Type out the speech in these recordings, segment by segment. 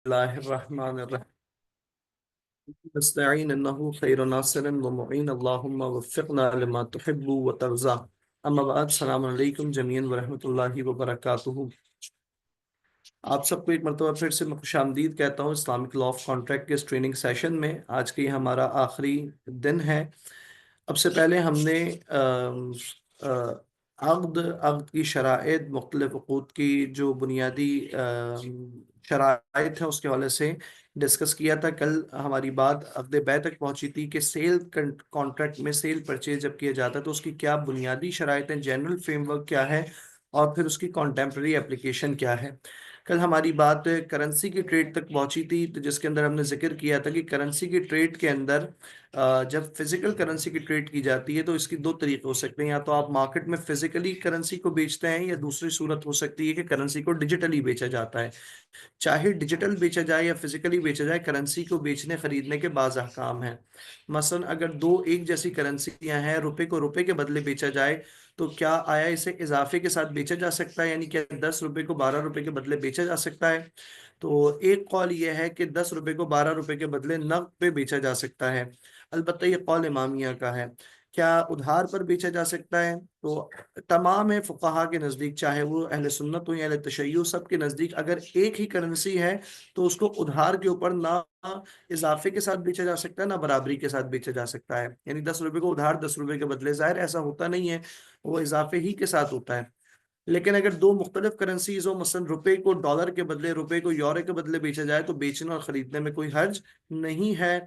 बिस्मिल्लाहिर्रहमानिर्रहीम। नस्तईन इन्नहु खैरुन नासिरन व मुईन अल्लाहुम्मा वफ़्फ़िक़ना लिमा तुहिब्बु व तर्ज़ा। अम्मा बाद, अस्सलामु अलैकुम जमीअन व रहमतुल्लाहि व बरकातुहू। आप सबको एक मरतबा फिर से मैं खुशामदीद कहता हूँ इस्लामिक लॉ ऑफ कॉन्ट्रैक्ट के इस ट्रेनिंग सेशन में। आज की हमारा आखिरी दिन है। अब से पहले हमने अक़्द अक़्द की शराइत, मुख्तलिफ उक़ूद की जो बुनियादी शराइत है उसके हवाले से डिस्कस किया था। कल हमारी बात अक़्द बै तक पहुंची थी कि सेल कॉन्ट्रैक्ट में सेल परचेज जब किया जाता है तो उसकी क्या बुनियादी शराइत हैं, जनरल फ्रेमवर्क क्या है और फिर उसकी कॉन्टेम्प्रेरी एप्लीकेशन क्या है। कल हमारी बात करेंसी की ट्रेड तक पहुंची थी, तो जिसके अंदर हमने जिक्र किया था कि करेंसी की ट्रेड के अंदर जब फिजिकल करेंसी की ट्रेड की जाती है तो इसकी दो तरीके हो सकते हैं। या तो आप मार्केट में फिजिकली करेंसी को बेचते हैं, या दूसरी सूरत हो सकती है कि करेंसी को डिजिटली बेचा जाता है। चाहे डिजिटल बेचा जाए या फिजिकली बेचा जाए, करेंसी को बेचने खरीदने के बाज़ अहकाम हैं। मसलन अगर दो एक जैसी करेंसियां हैं, रुपए को रुपए के बदले बेचा जाए तो क्या आया इसे इजाफे के साथ बेचा जा सकता है, यानी कि 10 रुपए को 12 रुपए के बदले बेचा जा सकता है। तो एक कौल यह है कि 10 रुपए को 12 रुपए के बदले नकद पे बेचा जा सकता है। अलबत्ता ये कौल इमामिया का है। क्या उधार पर बेचा जा सकता है? तो तमाम फुकाहा के नज़दीक, चाहे वो अहले सुन्नत हो या अहले तशय्युह, सब के नज़दीक अगर एक ही करेंसी है तो उसको उधार के ऊपर ना इजाफे के साथ बेचा जा सकता है ना बराबरी के साथ बेचा जा सकता है। यानी 10 रुपए को उधार 10 रुपए के बदले, जाहिर ऐसा होता नहीं है, वो इजाफे ही के साथ होता है। लेकिन अगर दो मुख्तलिफ करेंसीज हो, मसलन रुपए को डॉलर के बदले, रुपए को यूरो के बदले बेचा जाए, तो बेचने और खरीदने में कोई हर्ज नहीं है।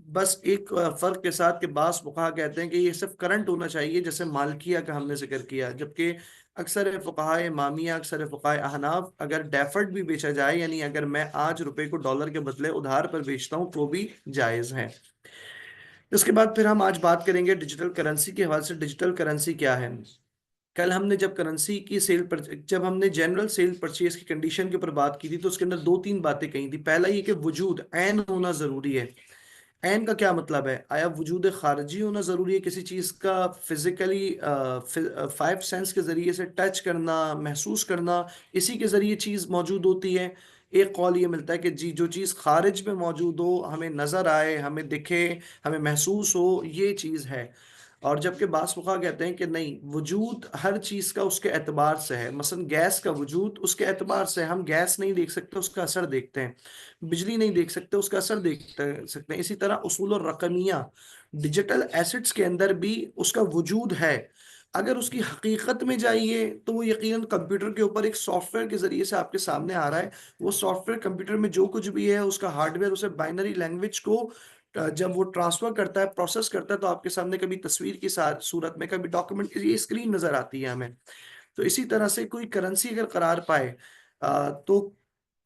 बस एक फर्क के साथ, के बास फुकाहा कहते हैं कि ये सिर्फ करंट होना चाहिए, जैसे मालकिया का हमने जिक्र किया, जबकि अक्सर फुकाहा इमामिया, अक्सर फुकाहा अहनाफ, अगर डेफर्ड भी बेचा जाए, यानी अगर मैं आज रुपए को डॉलर के बदले उधार पर बेचता हूँ तो भी जायज़ है। इसके बाद फिर हम आज बात करेंगे डिजिटल करेंसी के हवाले से। डिजिटल करेंसी क्या है? कल हमने जब करेंसी की जब हमने जनरल सेल परचेज की कंडीशन के ऊपर बात की थी, तो उसके अंदर दो तीन बातें कही थी। पहला ये कि वजूद ऐन होना जरूरी है। ऐन का क्या मतलब है? आया वजूद खारजी होना जरूरी है, किसी चीज का फिजिकली फाइव सेंस के जरिए से टच करना, महसूस करना, इसी के जरिए चीज मौजूद होती है। एक कौल ये मिलता है कि जी जो चीज खारिज में मौजूद हो, हमें नजर आए, हमें दिखे, हमें महसूस हो, ये चीज है। और जबकि बास फुका कहते हैं कि नहीं, वजूद हर चीज का उसके एतबार से है। मसलन गैस का वजूद उसके एतबार से है। हम गैस नहीं देख सकते, उसका असर देखते हैं। बिजली नहीं देख सकते, उसका असर देख सकते हैं। इसी तरह उसूल और रकमिया, डिजिटल एसेट्स के अंदर भी उसका वजूद है। अगर उसकी हकीकत में जाइए तो वो यकीनन कंप्यूटर के ऊपर एक सॉफ्टवेयर के जरिए से आपके सामने आ रहा है। वो सॉफ्टवेयर कंप्यूटर में जो कुछ भी है, उसका हार्डवेयर उसे बाइनरी लैंग्वेज को जब वो ट्रांसफर करता है, प्रोसेस करता है, तो आपके सामने कभी तस्वीर की सूरत में, कभी डॉक्यूमेंट की ये स्क्रीन नजर आती है हमें। तो इसी तरह से कोई करेंसी अगर करार पाए, तो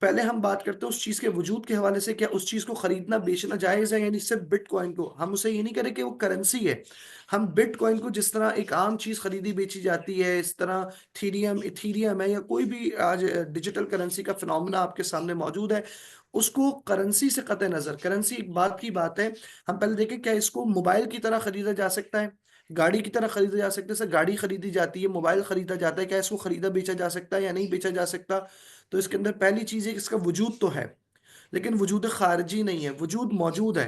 पहले हम बात करते हैं उस चीज के वजूद के हवाले से। क्या उस चीज को खरीदना बेचना जायज है? यानी सिर्फ बिटकॉइन को हम उसे ये नहीं करें कि वो करेंसी है। हम बिटकॉइन को जिस तरह एक आम चीज खरीदी बेची जाती है, इस तरह थीरियम इथीरियम है, या कोई भी आज डिजिटल करेंसी का फिनोमेना आपके सामने मौजूद है, उसको करेंसी से कतई नजर, करेंसी एक बात की बात है। हम पहले देखें, क्या इसको मोबाइल की तरह खरीदा जा सकता है, गाड़ी की तरह खरीदा जा सकता है? जैसे गाड़ी खरीदी जाती है, मोबाइल खरीदा जाता है, क्या इसको खरीदा बेचा जा सकता है या नहीं बेचा जा सकता? तो इसके अंदर पहली चीज है कि इसका वजूद तो है, लेकिन वजूद खारिजी नहीं है, वजूद मौजूद है।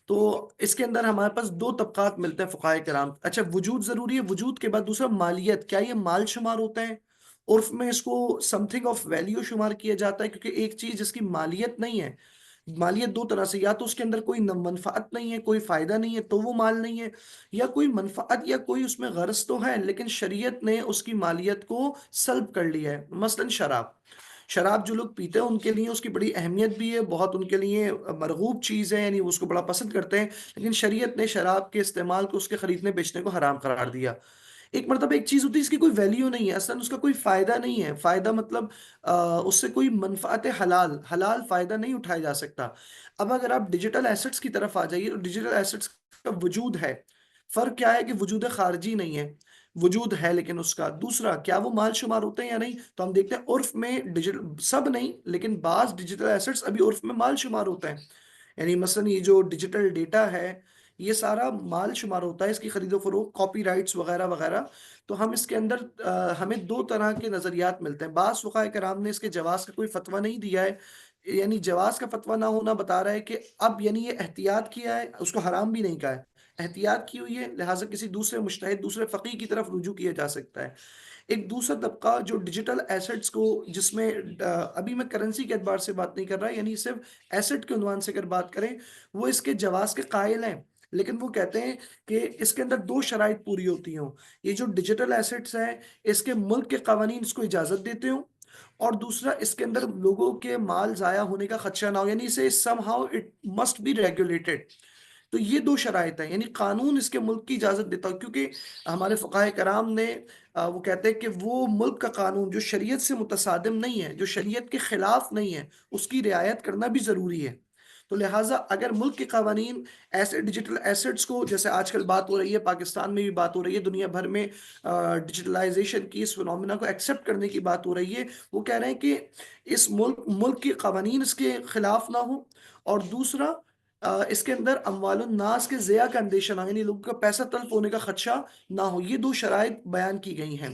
तो इसके अंदर हमारे पास दो तबकात मिलते हैं फुकाए कराम। अच्छा, वजूद जरूरी है, वजूद के बाद दूसरा मालियत, क्या ये माल शुमार होता है? उर्फ में इसको समथिंग ऑफ वैल्यू शुमार किया जाता है, क्योंकि एक चीज जिसकी मालियत नहीं है, मालियत दो तरह से, या तो उसके अंदर कोई मनफात नहीं है, कोई फायदा नहीं है, तो वो माल नहीं है। या कोई मनफात या कोई उसमें गरज तो है, लेकिन शरीयत ने उसकी मालियत को सल्ब कर लिया है। मसलन शराब, शराब जो लोग पीते हैं उनके लिए उसकी बड़ी अहमियत भी है, बहुत उनके लिए मरगूब चीज़ है, यानी वो उसको बड़ा पसंद करते हैं। लेकिन शरीयत ने शराब के इस्तेमाल को, उसके खरीदने बेचने को हराम करार दिया। एक मतलब एक चीज होती है इसकी कोई वैल्यू नहीं है, असल उसका कोई फायदा नहीं है। फायदा मतलब उससे कोई मनफात हलाल हलाल फायदा नहीं उठाया जा सकता। अब अगर आप डिजिटल एसेट्स की तरफ आ जाइए, तो डिजिटल एसेट्स का वजूद है। फर्क क्या है कि वजूद खारजी नहीं है, वजूद है लेकिन उसका। दूसरा, क्या वो माल शुमार होते हैं या नहीं? तो हम देखते हैं उर्फ में डिजिटल, सब नहीं लेकिन बाज डिजिटल एसेट्स अभी उर्फ में माल शुमार होते हैं। यानी मसलन ये जो डिजिटल डेटा है, ये सारा माल शुमार होता है, इसकी खरीदो फरोख्त, कॉपीराइट्स वगैरह वगैरह। तो हम इसके अंदर हमें दो तरह के नजरियात मिलते हैं। बास फुकाए कराम ने इसके जवाज का कोई फतवा नहीं दिया है, यानी जवाज का फतवा ना होना बता रहा है कि अब यानी ये एहतियात किया है, उसको हराम भी नहीं कहा है, एहतियात की हुई है, लिहाजा किसी दूसरे मुजतहिद दूसरे फकीह की तरफ रुजू किया जा सकता है। एक दूसरा तबका जो डिजिटल एसेट्स को, जिसमें अभी मैं करेंसी के एतबार से बात नहीं कर रहा, यानी सिर्फ एसेट के उन्वान से अगर बात करें, वो इसके जवाज के कायल हैं, लेकिन वो कहते हैं कि इसके अंदर दो शराइत पूरी होती हों। ये जो डिजिटल एसेट्स हैं, इसके मुल्क के कवानीन इसको इजाजत देते हों, और दूसरा इसके अंदर लोगों के माल जाया होने का खदशा ना हो, यानी इसे somehow it must be regulated. तो ये दो शराइत हैं, यानी कानून इसके मुल्क की इजाजत देता है, क्योंकि हमारे फ़ुक़हा कराम ने वो कहते हैं कि वो मुल्क का कानून जो शरीयत से मुतसादिम नहीं है, जो शरीयत के खिलाफ नहीं है, उसकी रियायत करना भी ज़रूरी है। तो लिहाजा अगर मुल्क के कवानीन ऐसे डिजिटल एसेट्स को, जैसे आजकल बात हो रही है, पाकिस्तान में भी बात हो रही है, दुनिया भर में डिजिटलाइजेशन की इस फिनोमिना को एक्सेप्ट करने की बात हो रही है, वो कह रहे हैं कि इस मुल्क मुल्क के कवानीन इसके खिलाफ ना हो, और दूसरा इसके अंदर अमवालुन नास के ज़िया का अंदेशा ना हो, यानी लोगों का पैसा तल्फ होने का खदशा ना हो। ये दो शराइत बयान की गई हैं।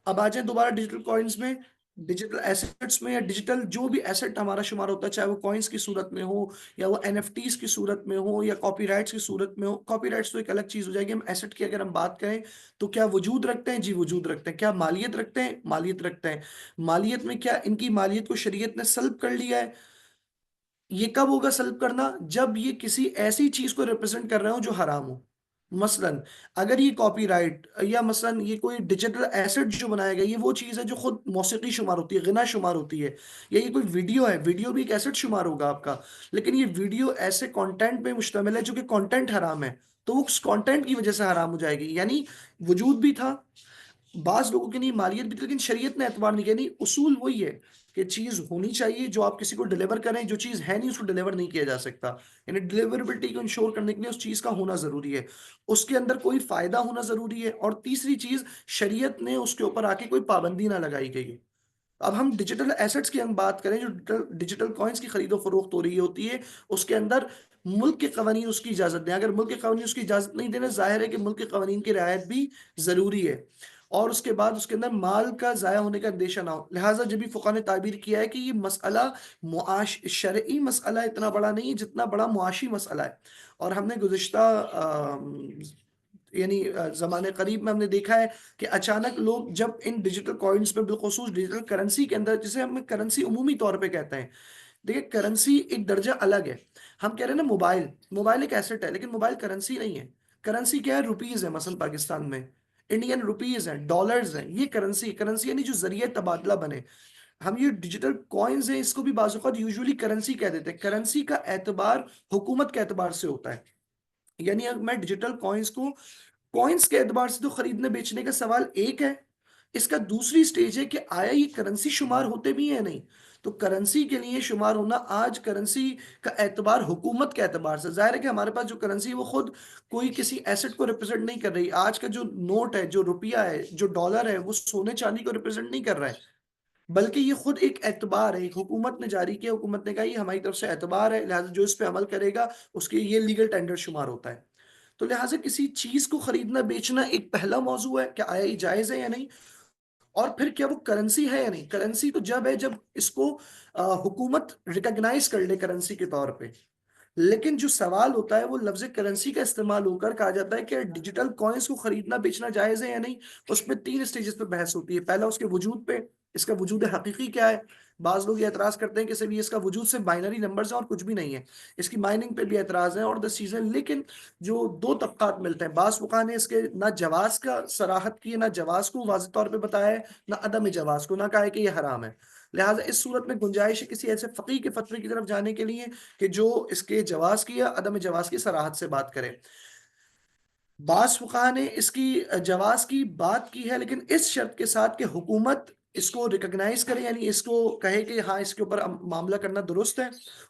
अब आ जाए दोबारा डिजिटल कॉइन्स में, डिजिटल एसेट्स में, या डिजिटल जो भी एसेट हमारा शुमार होता है, चाहे वो कॉइन्स की सूरत में हो, या वो एनएफटीज की सूरत में हो, या कॉपीराइट्स की सूरत में हो। कॉपीराइट्स तो एक अलग चीज हो जाएगी। हम एसेट की अगर हम बात करें, तो क्या वजूद रखते हैं? जी वजूद रखते हैं। क्या मालियत रखते हैं? मालियत रखते हैं। मालियत में क्या इनकी मालियत को शरीयत ने सल्ब कर लिया है? ये कब होगा सल्ब करना? जब ये किसी ऐसी चीज को रिप्रेजेंट कर रहे हो जो हराम हो। मसलन अगर ये कॉपीराइट, या मसलन ये कोई डिजिटल एसेट जो बनाया गया, ये वो चीज है जो खुद मौसीकी शुमार होती है, गिना शुमार होती है, या ये कोई वीडियो है, वीडियो भी एक एसेट शुमार होगा आपका, लेकिन ये वीडियो ऐसे कंटेंट पे मुश्तमिल है जो कि कंटेंट हराम है, तो वो उस कंटेंट की वजह से हराम हो जाएगी। यानी वजूद भी था, बाज लोगों के लिए मालियत भी थी, लेकिन शरीयत ने एतबार नहीं किया। नहीं, उसूल वही है कि चीज होनी चाहिए, जो आप किसी को डिलीवर करें, जो चीज है नहीं उसको डिलीवर नहीं किया जा सकता। यानी डिलीवरेबिलिटी को इंश्योर करने के लिए उस चीज का होना जरूरी है, उसके अंदर कोई फायदा होना जरूरी है, और तीसरी चीज, शरीयत ने उसके ऊपर आके कोई पाबंदी ना लगाई गई है। अब हम डिजिटल एसेट्स की हम बात करें, जो डिजिटल डिजिटल कॉइन्स की खरीदो फरोख्त हो रही होती है, उसके अंदर मुल्क के कवानीन उसकी इजाजत दें। अगर मुल्क के कवानीन उसकी इजाजत नहीं देना, जाहिर है कि मुल्क के कवानीन की रियायत भी जरूरी है। और उसके बाद उसके अंदर माल का जाया होने का अंदेशा ना हो। लिहाजा जब भी फुक़हा ने ताबीर किया है कि ये मसला मुआश शरई मसला इतना बड़ा नहीं है जितना बड़ा मुआशी मसला है। और हमने गुज़िश्ता यानी ज़माने करीब में हमने देखा है कि अचानक लोग जब इन डिजिटल कॉइन्स पे, बिलखुसूस डिजिटल करेंसी के अंदर, जिसे हम करेंसी उमूमी तौर पे कहते हैं, देखिए करेंसी एक दर्जा अलग है। हम कह रहे हैं ना, मोबाइल, मोबाइल एक एसेट है, लेकिन मोबाइल करेंसी नहीं है। करेंसी क्या है? रुपीज है। मसलन पाकिस्तान में इंडियन रुपीज हैं, डॉलर्स हैं, ये करेंसी। करेंसी यानी जो जरिए तबादला बने। हम ये डिजिटल कॉइन्स हैं, इसको भी बाज़ यूजुअली करेंसी कह देते हैं। करेंसी का एतबार हुकूमत के एतबार से होता है। यानी अगर मैं डिजिटल कॉइन्स को कॉइन्स के एतबार से, तो खरीदने बेचने का सवाल एक है, इसका दूसरी स्टेज है कि आया ये करेंसी शुमार होते भी है नहीं। तो करेंसी के लिए शुमार होना, आज करेंसी का एतबार हुकूमत के एतबार से, जाहिर है कि हमारे पास जो करेंसी है वो खुद कोई किसी एसेट को रिप्रेजेंट नहीं कर रही। आज का जो नोट है, जो रुपया है, जो डॉलर है, वो सोने चांदी को रिप्रेजेंट नहीं कर रहा है, बल्कि ये खुद एक एतबार है, एक हुकूमत ने जारी किया। हुकूमत ने कहा ये हमारी तरफ से एतबार है, लिहाजा जो इस पे अमल करेगा उसके ये लीगल टेंडर शुमार होता है। तो लिहाजा किसी चीज को खरीदना बेचना एक पहला मौजू है, क्या आया ये जायज है या नहीं, और फिर क्या वो करेंसी है या नहीं। करेंसी तो जब है जब इसको हुकूमत रिकॉग्नाइज कर ले करेंसी के तौर पे। लेकिन जो सवाल होता है वो लफ्ज करेंसी का इस्तेमाल होकर कहा जाता है कि डिजिटल कॉइन्स को खरीदना बेचना जायज है या नहीं। उसमें तीन स्टेजेस पे बहस होती है। पहला उसके वजूद पे, इसका वजूद हकीकी क्या है। बाज लोग ये एतराज करते हैं कि सिर्फ ये इसका वजूद सिर्फ बाइनरी नंबर्स है और कुछ भी नहीं है। इसकी माइनिंग पे भी एतराज है और 10 चीजें। लेकिन जो दो तबकात मिलते हैं, बाज फुक़हा ने इसके ना जवाज का सराहत की है, ना जवाज को वाज़ेह तौर पे बताया है, ना अदम जवाज को, ना कहा है कि ये हराम है। लिहाजा इस सूरत में गुंजाइश है किसी ऐसे फकीह के फतवे की तरफ जाने के लिए कि जो इसके जवाज की या अदम जवाज की सराहत से बात करे। बास फुकाहा ने इसकी जवाज की बात की है, लेकिन इस शर्त के साथ कि हुकूमत इसको रिकॉग्नाइज करे, यानी इसको कहे कि हाँ इसके ऊपर मामला करना दुरुस्त है।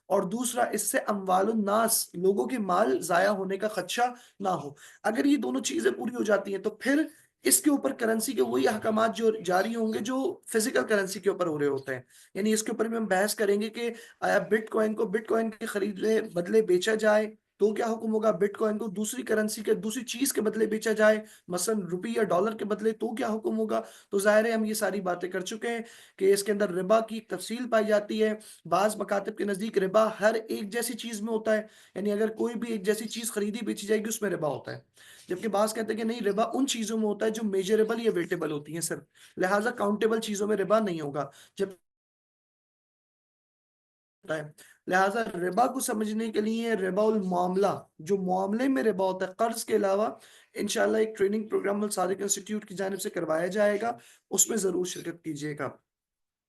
और दूसरा, इससे अमवालुन नास, लोगों के माल जाया होने का खदशा ना हो। अगर ये दोनों चीजें पूरी हो जाती हैं, तो फिर इसके ऊपर करेंसी के वही अहकामात जो जारी होंगे जो फिजिकल करेंसी के ऊपर हो रहे होते हैं। यानी इसके ऊपर भी हम बहस करेंगे कि आया बिटकॉइन को बिटकॉइन के खरीदने बदले बेचा जाए तो क्या हुक्म होगा? बिटकॉइन को दूसरी करेंसी के, दूसरी चीज के बदले बेचा जाए, मसलन रुपये या डॉलर के बदले, तो क्या हुक्म होगा? तो जाहिर है हम ये सारी बातें कर चुके हैं कि इसके अंदर रिबा की एक तफसील पाई जाती है। बाज मकातिब के नजदीक रिबा हर एक जैसी चीज में होता है, यानी अगर कोई भी एक जैसी चीज खरीदी बेची जाएगी उसमें रिबा होता है। जबकि बाज कहते हैं कि नहीं, रिबा उन चीजों में होता है जो मेजरेबल या वेटेबल होती हैं सिर्फ, लिहाजा काउंटेबल चीजों में रिबा नहीं होगा। जब होता है, लिहाजा रिबा को समझने के लिए रिबाउल मामला, जो मामले में रिबा होता है कर्ज के अलावा, इंशाल्लाह एक ट्रेनिंग प्रोग्राम अल सादिक इंस्टीट्यूट की जानिब से करवाया जाएगा, उसमें जरूर शिरकत कीजिएगा।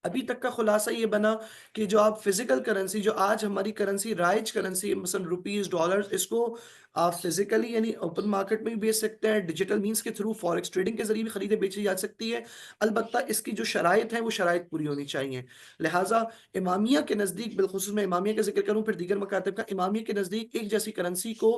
अभी तक का खुलासा ये बना कि जो आप फिजिकल करेंसी, जो आज हमारी करेंसी राइज करेंसी मसलन रुपीज डॉलर्स, इसको आप फिजिकली यानी ओपन मार्केट में भी बेच सकते हैं, डिजिटल मींस के थ्रू फॉरेक्स ट्रेडिंग के जरिए भी खरीदे बेची जा सकती है। अलबत्ता इसकी जो शराइत है वो शराइत पूरी होनी चाहिए। लिहाजा इमामिया के नज़दीक, बिलखुसूस मैं इमामिया का जिक्र करूँ फिर दीगर मकातब का, इमामिया के नज़दीक एक जैसी करेंसी को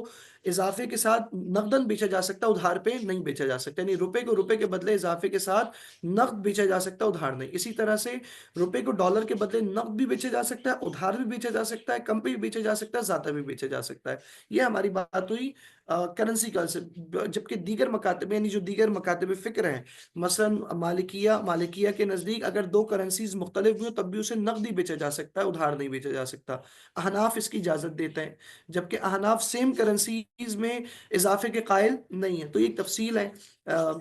इजाफे के साथ नकदन बेचा जा सकता, उधार पे नहीं बेचा जा सकता, यानी रुपए को रुपए के बदले इजाफे के साथ नकद बेचा जा सकता, उधार नहीं। इसी तरह से रुपए को डॉलर के बदले नकद भी बेचा जा सकता है, उधार भी बेचा जा सकता है, कम पे भी बेचा जा सकता है, ज्यादा भी बेचा जा सकता है। ये हमारी बात हुई करेंसी का से। जबकि दीगर मकातबे यानी जो दीगर मकातब फिक्र हैं, मसलन मालिकिया के नजदीक अगर दो करेंसीज मुख्तलिफ हुई तब भी उसे नकदी बेचा जा सकता है, उधार नहीं बेचा जा सकता। अहनाफ इसकी इजाजत देते हैं, जबकि अहनाफ सेम करेंसीज में इजाफे के कायल नहीं है। तो ये एक तफसील है। अ,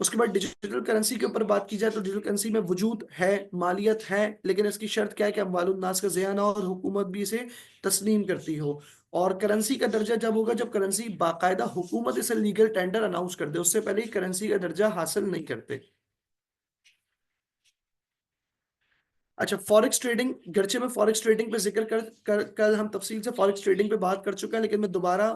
उसके बाद डिजिटल करेंसी के ऊपर बात की जाए तो डिजिटल करेंसी में वजूद है, मालियत है, लेकिन इसकी शर्त क्या है कि अम्वालुन नास का ज़िया ना हो और हुकूमत भी इसे तस्लीम करती हो। और करेंसी का दर्जा जब होगा जब करेंसी बाकायदा हुकूमत इसे लीगल टेंडर अनाउंस कर दे, उससे पहले ही करेंसी का दर्जा हासिल नहीं करते। अच्छा, फॉरेक्स ट्रेडिंग, गर्चे में फॉरेक्स ट्रेडिंग पे जिक्र कल हम तफसील से फॉरेक्स ट्रेडिंग पे बात कर चुके हैं, लेकिन मैं दोबारा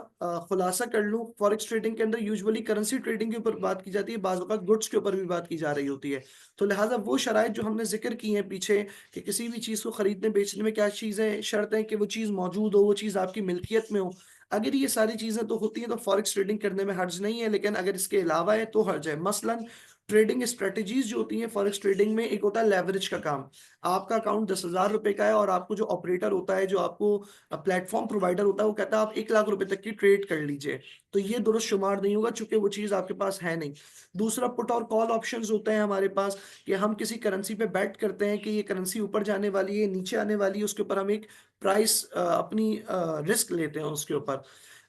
खुलासा कर लूँ। फॉरेक्स ट्रेडिंग के अंदर यूजुअली करेंसी ट्रेडिंग के ऊपर बात की जाती है, बाज़ औक़ात गुड्स के ऊपर भी बात की जा रही होती है। तो लिहाजा वो शराइत जो हमने जिक्र की हैं पीछे, कि किसी भी चीज़ को खरीदने बेचने में क्या चीज़ें शर्त है कि वो चीज़ मौजूद हो, वो चीज़ आपकी मिल्कियत में हो, अगर ये सारी चीज़ें तो होती हैं तो फॉरेक्स ट्रेडिंग करने में हर्ज नहीं है। लेकिन अगर इसके अलावा है तो हर्ज है। मसलन ट्रेडिंग स्ट्रेटजीज जो होती हैं फॉरेक्स ट्रेडिंग में, एक होता है लेवरेज का काम। आपका अकाउंट 10,000 रुपए का है और आपको जो ऑपरेटर होता है, जो आपको प्लेटफॉर्म प्रोवाइडर होता है, वो कहता है आप 1 लाख रुपए तक की ट्रेड कर लीजिए, तो ये दुरुस्त शुमार नहीं होगा चूंकि वो चीज आपके पास है नहीं। दूसरा, पुट और कॉल ऑप्शंस होते हैं हमारे पास, कि हम किसी करेंसी पे बेट करते हैं कि ये करेंसी ऊपर जाने वाली है, नीचे आने वाली है, उसके ऊपर हम एक प्राइस अपनी रिस्क लेते हैं उसके ऊपर।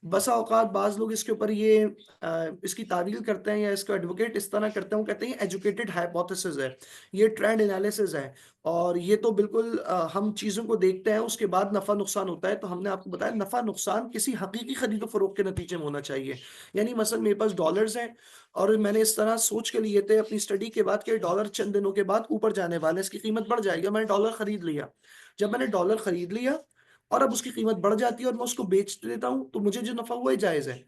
बसा औकात बाज लोग इसके ऊपर ये इसकी तारील करते हैं या इसको एडवोकेट इस तरह करते हैं, वो कहते हैं एजुकेटेड हाइपोथेसिस है, ये ट्रेंड एनालिसिस है, और ये तो बिल्कुल हम चीज़ों को देखते हैं उसके बाद नफ़ा नुकसान होता है। तो हमने आपको बताया नफ़ा नुकसान किसी हकीकी खरीदो फरोख्त के नतीजे में होना चाहिए। यानी मसलन मेरे पास डॉलर्स हैं और मैंने इस तरह सोच के लिए थे अपनी स्टडी के बाद कि डॉलर चंद दिनों के बाद ऊपर जाने वाले हैं, इसकी कीमत बढ़ जाएगी, मैंने डॉलर खरीद लिया। जब मैंने डॉलर खरीद लिया और अब उसकी कीमत बढ़ जाती है और मैं उसको बेच देता हूँ, तो मुझे जो नफा हुआ है जायज है।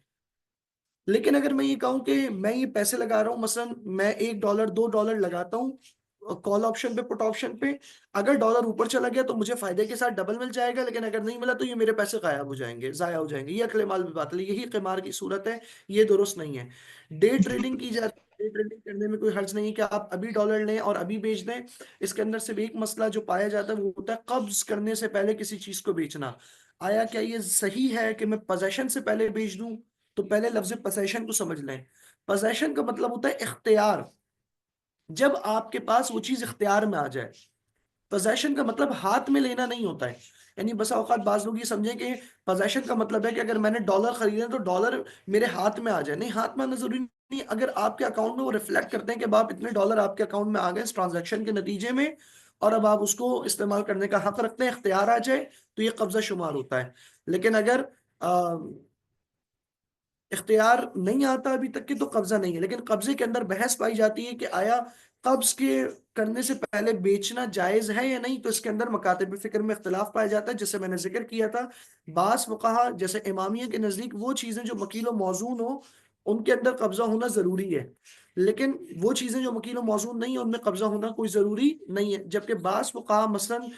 लेकिन अगर मैं ये कहूं कि मैं ये पैसे लगा रहा हूं, मसलन मैं $1 $2 लगाता हूँ कॉल ऑप्शन पे, पुट ऑप्शन पे, अगर डॉलर ऊपर चला गया तो मुझे फायदे के साथ डबल मिल जाएगा, लेकिन अगर नहीं मिला तो ये मेरे पैसे गायब हो जाएंगे, जाया हो जाएंगे। ये अक्ल माल भी बात है, यही क़िमार की सूरत है, ये दुरुस्त नहीं है। डे ट्रेडिंग की जाती है, डे ट्रेडिंग करने में कोई हर्ज नहीं है कि आप अभी डॉलर लें और अभी बेच दें। इसके अंदर सिर्फ एक मसला जो पाया जाता है वो होता है कब्ज करने से पहले किसी चीज को बेचना। आया क्या ये सही है कि मैं पोजेशन से पहले बेच दूं? तो पहले लफ्ज पोजेशन को समझ लें। पोजेशन का मतलब होता है इख्तियार, जब आपके पास वो चीज इख्तियार में आ जाए। पोजेशन का मतलब हाथ में लेना नहीं होता है। यानी बसा औकात बाज लोग ये समझें कि पोजेशन का मतलब है कि अगर मैंने डॉलर खरीदे तो डॉलर मेरे हाथ में आ जाए। नहीं, हाथ में आना जरूरी नहीं। अगर आपके अकाउंट में वो रिफ्लेक्ट करते हैं कि अब आप इतने डॉलर आपके अकाउंट में आ गए इस ट्रांजैक्शन के नतीजे में, और अब आप उसको इस्तेमाल करने का हक रखते हैं, इख्तियार आ जाए, तो ये कब्जा शुमार होता है। लेकिन अगर इख्तियार नहीं आता अभी तक के, तो कब्जा नहीं है। लेकिन कब्जे के अंदर बहस पाई जाती है कि आया कब्ज के करने से पहले बेचना जायज है या नहीं। तो इसके अंदर मकातिब फिक्र में इख्तिलाफ पाया जाता है, जैसे मैंने जिक्र किया था। बास फुकहा जैसे इमामिया के नजदीक वो चीजें जो मकील व मौजून हो उनके अंदर कब्जा होना जरूरी है, लेकिन वो चीजें जो मकील व मौजून नहीं है उनमें कब्जा होना कोई जरूरी नहीं है। जबकि बास फुकहा मसलन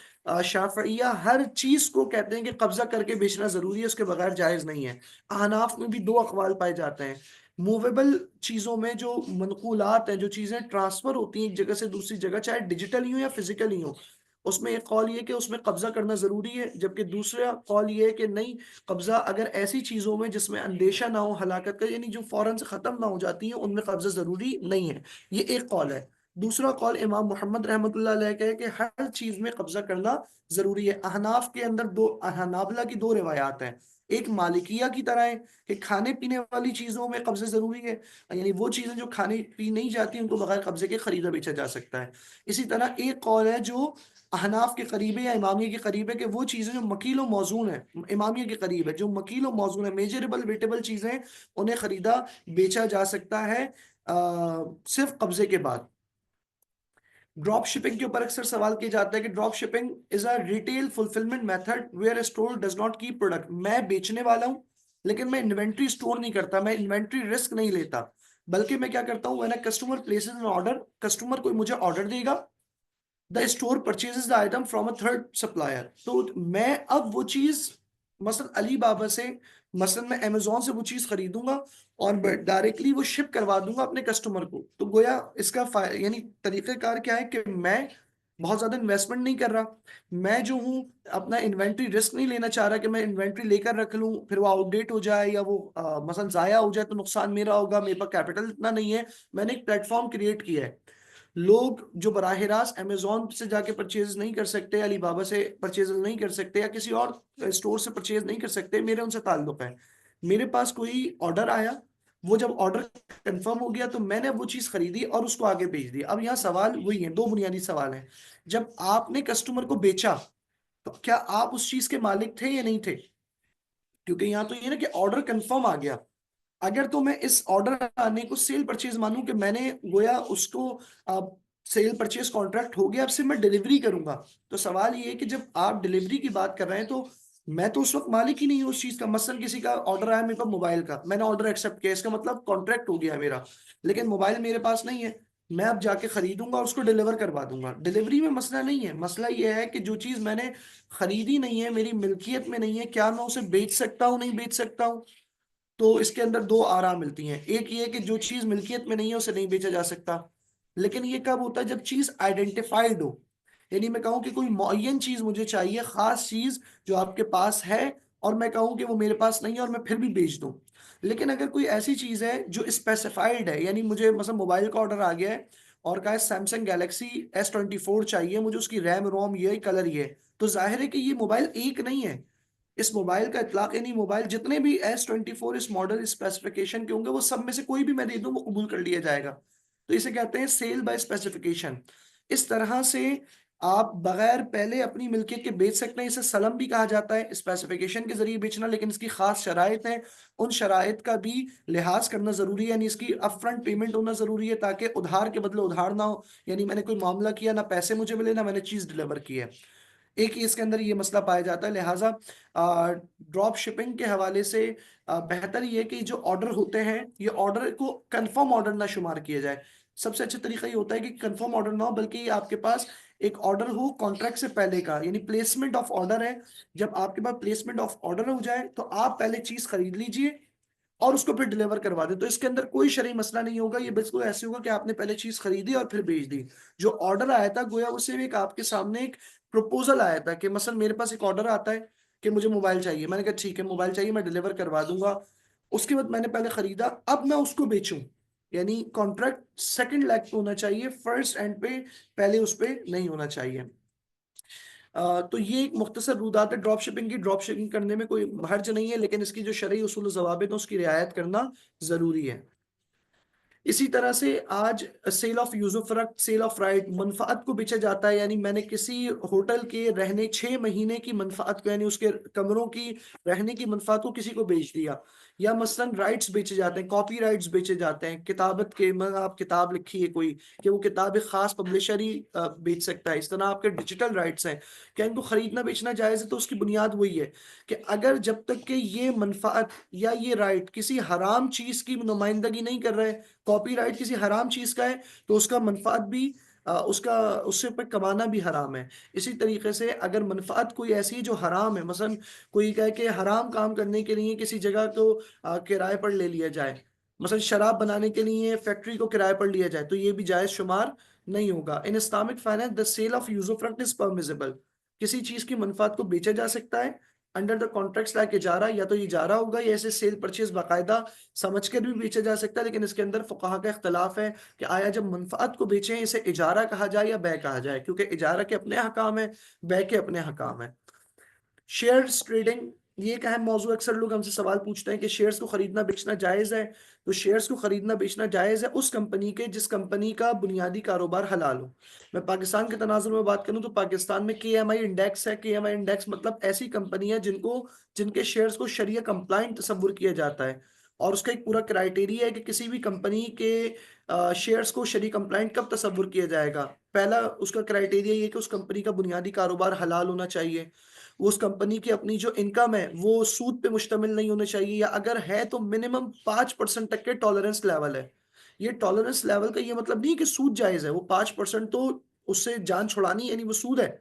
शाफिया हर चीज को कहते हैं कि कब्जा करके बेचना जरूरी है, उसके बगैर जायज नहीं है। अहनाफ में भी दो अकवाल पाए जाते हैं। मूवेबल चीजों में जो मनकूलात हैं, जो चीजें ट्रांसफर होती हैं एक जगह से दूसरी जगह, चाहे डिजिटल ही हो या फिजिकल ही हो, उसमें एक कौल ये कि उसमें कब्जा करना जरूरी है, जबकि दूसरा कौल ये है कि नहीं, कब्जा अगर ऐसी चीजों में जिसमें अंदेशा ना हो हलाकत का, यानी जो फौरन से खत्म ना हो जाती है, उनमें कब्जा जरूरी नहीं है। ये एक कौल है। दूसरा कौल इमाम मोहम्मद रहमतुल्लाह अलैह का है कि हर चीज में कब्जा करना जरूरी है। अहनाफ के अंदर दो, हनाबला की दो रिवायात हैं। एक मालिकिया की तरह है कि खाने पीने वाली चीजों में कब्जा जरूरी है, यानी वो चीजें जो खाने पी नहीं जाती उनको बगैर कब्जे के खरीदा बेचा जा सकता है। इसी तरह एक कौल है जो अहनाफ के करीब है या इमामिया के करीब है कि वो चीजें जो मकील व मौजून है, इमामिया के करीब है, जो मकील व मौजून है, मेजरेबल वेटेबल चीजें, उन्हें खरीदा बेचा जा सकता है सिर्फ कब्जे के बाद। ड्रॉप शिपिंग के ऊपर अक्सर सवाल किया जाता है कि drop shipping is a retail fulfilment method where a store does not keep product. मैं बेचने वाला हूं, लेकिन मैं इन्वेंट्री स्टोर नहीं करता, मैं इन्वेंट्री रिस्क नहीं लेता, बल्कि मैं क्या करता हूं, when customer places an order, customer कोई मुझे ऑर्डर देगा, the store purchases the item from a third supplier. तो मैं अब वो चीज मसलन अली बाबा से, मसलन मैं अमेजोन से वो चीज खरीदूंगा और डायरेक्टली वो शिप करवा दूंगा अपने कस्टमर को। तो गोया इसका यानी तरीकेकार क्या है कि मैं बहुत ज्यादा इन्वेस्टमेंट नहीं कर रहा, मैं जो हूँ अपना इन्वेंट्री रिस्क नहीं लेना चाह रहा कि मैं इन्वेंट्री लेकर रख लूं, फिर वो आउटडेट हो जाए या वो मसलन जाया हो जाए तो नुकसान मेरा होगा, मेरे पास कैपिटल इतना नहीं है। मैंने एक प्लेटफॉर्म क्रिएट किया है, लोग जो बराह रास्त अमेजोन से जाके परचेज नहीं कर सकते, अलीबाबा से परचेज नहीं कर सकते, या किसी और स्टोर से परचेज नहीं कर सकते, मेरे उनसे ताल्लुक है। मेरे पास कोई ऑर्डर आया, वो जब ऑर्डर कंफर्म हो गया तो मैंने वो चीज खरीदी और उसको आगे भेज दी। अब यहाँ सवाल वही है, दो बुनियादी सवाल हैं। जब आपने कस्टमर को बेचा तो क्या आप उस चीज के मालिक थे या नहीं थे? क्योंकि यहाँ तो ये ना कि ऑर्डर कंफर्म आ गया, अगर तो मैं इस ऑर्डर आने को सेल परचेज मानूं कि मैंने गोया उसको सेल परचेज कॉन्ट्रैक्ट हो गया, अब से मैं डिलीवरी करूंगा, तो सवाल ये है कि जब आप डिलीवरी की बात कर रहे हैं तो मैं तो उस वक्त मालिक ही नहीं हूं उस चीज का। मसलन किसी का ऑर्डर आया मेरे पास मोबाइल का, मैंने ऑर्डर एक्सेप्ट किया, इसका मतलब कॉन्ट्रैक्ट हो गया मेरा, लेकिन मोबाइल मेरे पास नहीं है। मैं अब जाके खरीदूंगा और उसको डिलीवर करवा दूंगा, डिलीवरी में मसला नहीं है। मसला ये है कि जो चीज मैंने खरीदी नहीं है, मेरी मिल्कियत में नहीं है, क्या मैं उसे बेच सकता हूँ, नहीं बेच सकता हूँ? तो इसके अंदर दो आरा मिलती हैं। एक ये कि जो चीज मिल्कियत में नहीं है उसे नहीं बेचा जा सकता, लेकिन ये कब होता है, जब चीज आइडेंटिफाइड हो, यानी मैं कहूँ कि कोई मुअय्यन चीज मुझे चाहिए, खास चीज जो आपके पास है, और मैं कहूँ कि वो मेरे पास नहीं है और मैं फिर भी बेच दूं। लेकिन अगर कोई ऐसी चीज है जो स्पेसिफाइड है, यानी मुझे मतलब मोबाइल का ऑर्डर आ गया है और कहा सैमसंग गैलेक्सी S24 चाहिए मुझे, उसकी रैम रोम ये कलर ये, तो जाहिर है कि ये मोबाइल एक नहीं है। इस मोबाइल का इतलाक, यानी मोबाइल जितने भी S24 इस मॉडल स्पेसिफिकेशन के होंगे, वो सब में से कोई भी मैं दे दूं वो कबूल कर लिया जाएगा। तो इसे कहते हैं सेल बाय स्पेसिफिकेशन। इस तरह से आप बगैर पहले अपनी मिल्कियत के बेच सकते हैं, इसे सलम भी कहा जाता है, स्पेसिफिकेशन के जरिए बेचना, लेकिन इसकी खास शराइत है, उन शराइत का भी लिहाज करना जरूरी है, यानी इसकी अपफ्रंट पेमेंट होना जरूरी है ताकि उधार के बदले उधार ना हो, यानी मैंने कोई मामला किया ना पैसे मुझे मिले ना मैंने चीज डिलीवर की है। एक ही इसके अंदर ये मसला पाया जाता है। लिहाजा ड्रॉप शिपिंग के हवाले से बेहतर ये है कि जो ऑर्डर होते हैं ये ऑर्डर को कंफर्म ऑर्डर ना शुमार किया जाए। सबसे अच्छा तरीका ये होता है कि कंफर्म ऑर्डर ना हो, बल्कि आपके पास एक ऑर्डर हो कॉन्ट्रैक्ट से पहले का, यानी प्लेसमेंट ऑफ ऑर्डर है। जब आपके पास प्लेसमेंट ऑफ ऑर्डर हो जाए तो आप पहले चीज खरीद लीजिए और उसको फिर डिलीवर करवा दें, तो इसके अंदर कोई शरई मसला नहीं होगा। ये बिल्कुल ऐसे होगा कि आपने पहले चीज खरीदी और फिर भेज दी। जो ऑर्डर आया था गोया उससे भी एक आपके सामने एक प्रपोजल आया था कि मसलन मेरे पास एक ऑर्डर आता है कि मुझे मोबाइल चाहिए, मैंने कहा ठीक है मोबाइल चाहिए, मैं डिलीवर करवा दूंगा। उसके बाद मैंने पहले खरीदा, अब मैं उसको बेचूं, यानी कॉन्ट्रैक्ट सेकंड लेग पे होना चाहिए, फर्स्ट एंड पे, पहले उस पे नहीं होना चाहिए। तो ये एक मुख्तसर रूदात है ड्रॉप शिपिंग की। ड्रॉप शिपिंग करने में कोई हर्ज नहीं है, लेकिन इसकी जो शरई उसूल ज़वाबित है उसकी रियायत करना जरूरी है। इसी तरह से आज sale of usufruct, sale of right, मनफात को बेचा जाता है, यानी मैंने किसी होटल के रहने 6 महीने की मनफात को, यानी उसके कमरों की रहने की मनफात को किसी को बेच दिया। या मसलन राइट्स बेचे जाते हैं, कॉपी राइट्स बेचे जाते हैं किताबत के, मतलब आप किताब लिखी है कोई, कि वो किताब एक खास पब्लिशर ही बेच सकता है। इस तरह आपके डिजिटल राइट्स हैं, क्या इनको खरीदना बेचना जायज़ है? तो उसकी बुनियाद वही है कि अगर जब तक कि ये मनफात या ये राइट किसी हराम चीज की नुमाइंदगी नहीं कर रहे, कॉपीराइट किसी हराम चीज का है, तो उसका मनफात भी उसका उससे पर कमाना भी हराम है। इसी तरीके से अगर मनफात कोई ऐसी है जो हराम है, मसलन कोई कहे कि हराम काम करने के लिए किसी जगह को किराए पर ले लिया जाए, मसलन शराब बनाने के लिए फैक्ट्री को किराए पर लिया जाए, तो ये भी जायज शुमार नहीं होगा। In Islamic finance the sale of usufruct is permissible. किसी चीज की मनफात को बेचा जा सकता है अंडर द कॉन्ट्रैक्ट्स लाइक इजारा, या तो इजारा होगा या ऐसे सेल परचेज बाकायदा समझ कर भी बेचा जा सकता है, लेकिन इसके अंदर फुकाहा का इख्तलाफ है कि आया जब मनफात को बेचें इसे इजारा कहा जाए या बै कहा जाए, क्योंकि इजारा के अपने हकाम है, बै के अपने हकाम है। शेयर्स ट्रेडिंग, ये एक अहम मौजू। अक्सर लोग हमसे सवाल पूछते हैं कि शेयर्स को खरीदना बेचना जायज़ है। तो शेयर्स को खरीदना बेचना जायज़ है उस कंपनी के जिस कंपनी का बुनियादी कारोबार हलाल हो। मैं पाकिस्तान के तनाजुर में बात करूं तो पाकिस्तान में KMI इंडेक्स है। KMI इंडेक्स मतलब ऐसी कंपनी है जिनके शेयर्स को शरिया कंप्लाइंट तस्वुर किया जाता है, और उसका एक पूरा क्राइटेरिया है कि किसी भी कंपनी के शेयर्स को शरी कंप्लाइंट कब तस्वुर किया जाएगा। पहला उसका क्राइटेरिया ये कि उस कंपनी का बुनियादी कारोबार हलाल होना चाहिए, उस कंपनी की अपनी जो इनकम है वो सूद पे मुश्तमिल नहीं होना चाहिए, या अगर है तो मिनिमम 5% तक के टॉलरेंस लेवल है। ये टॉलरेंस लेवल का ये मतलब नहीं कि सूद जायज है, वो 5% तो उससे जान छुड़ानी, यानी वो सूद है।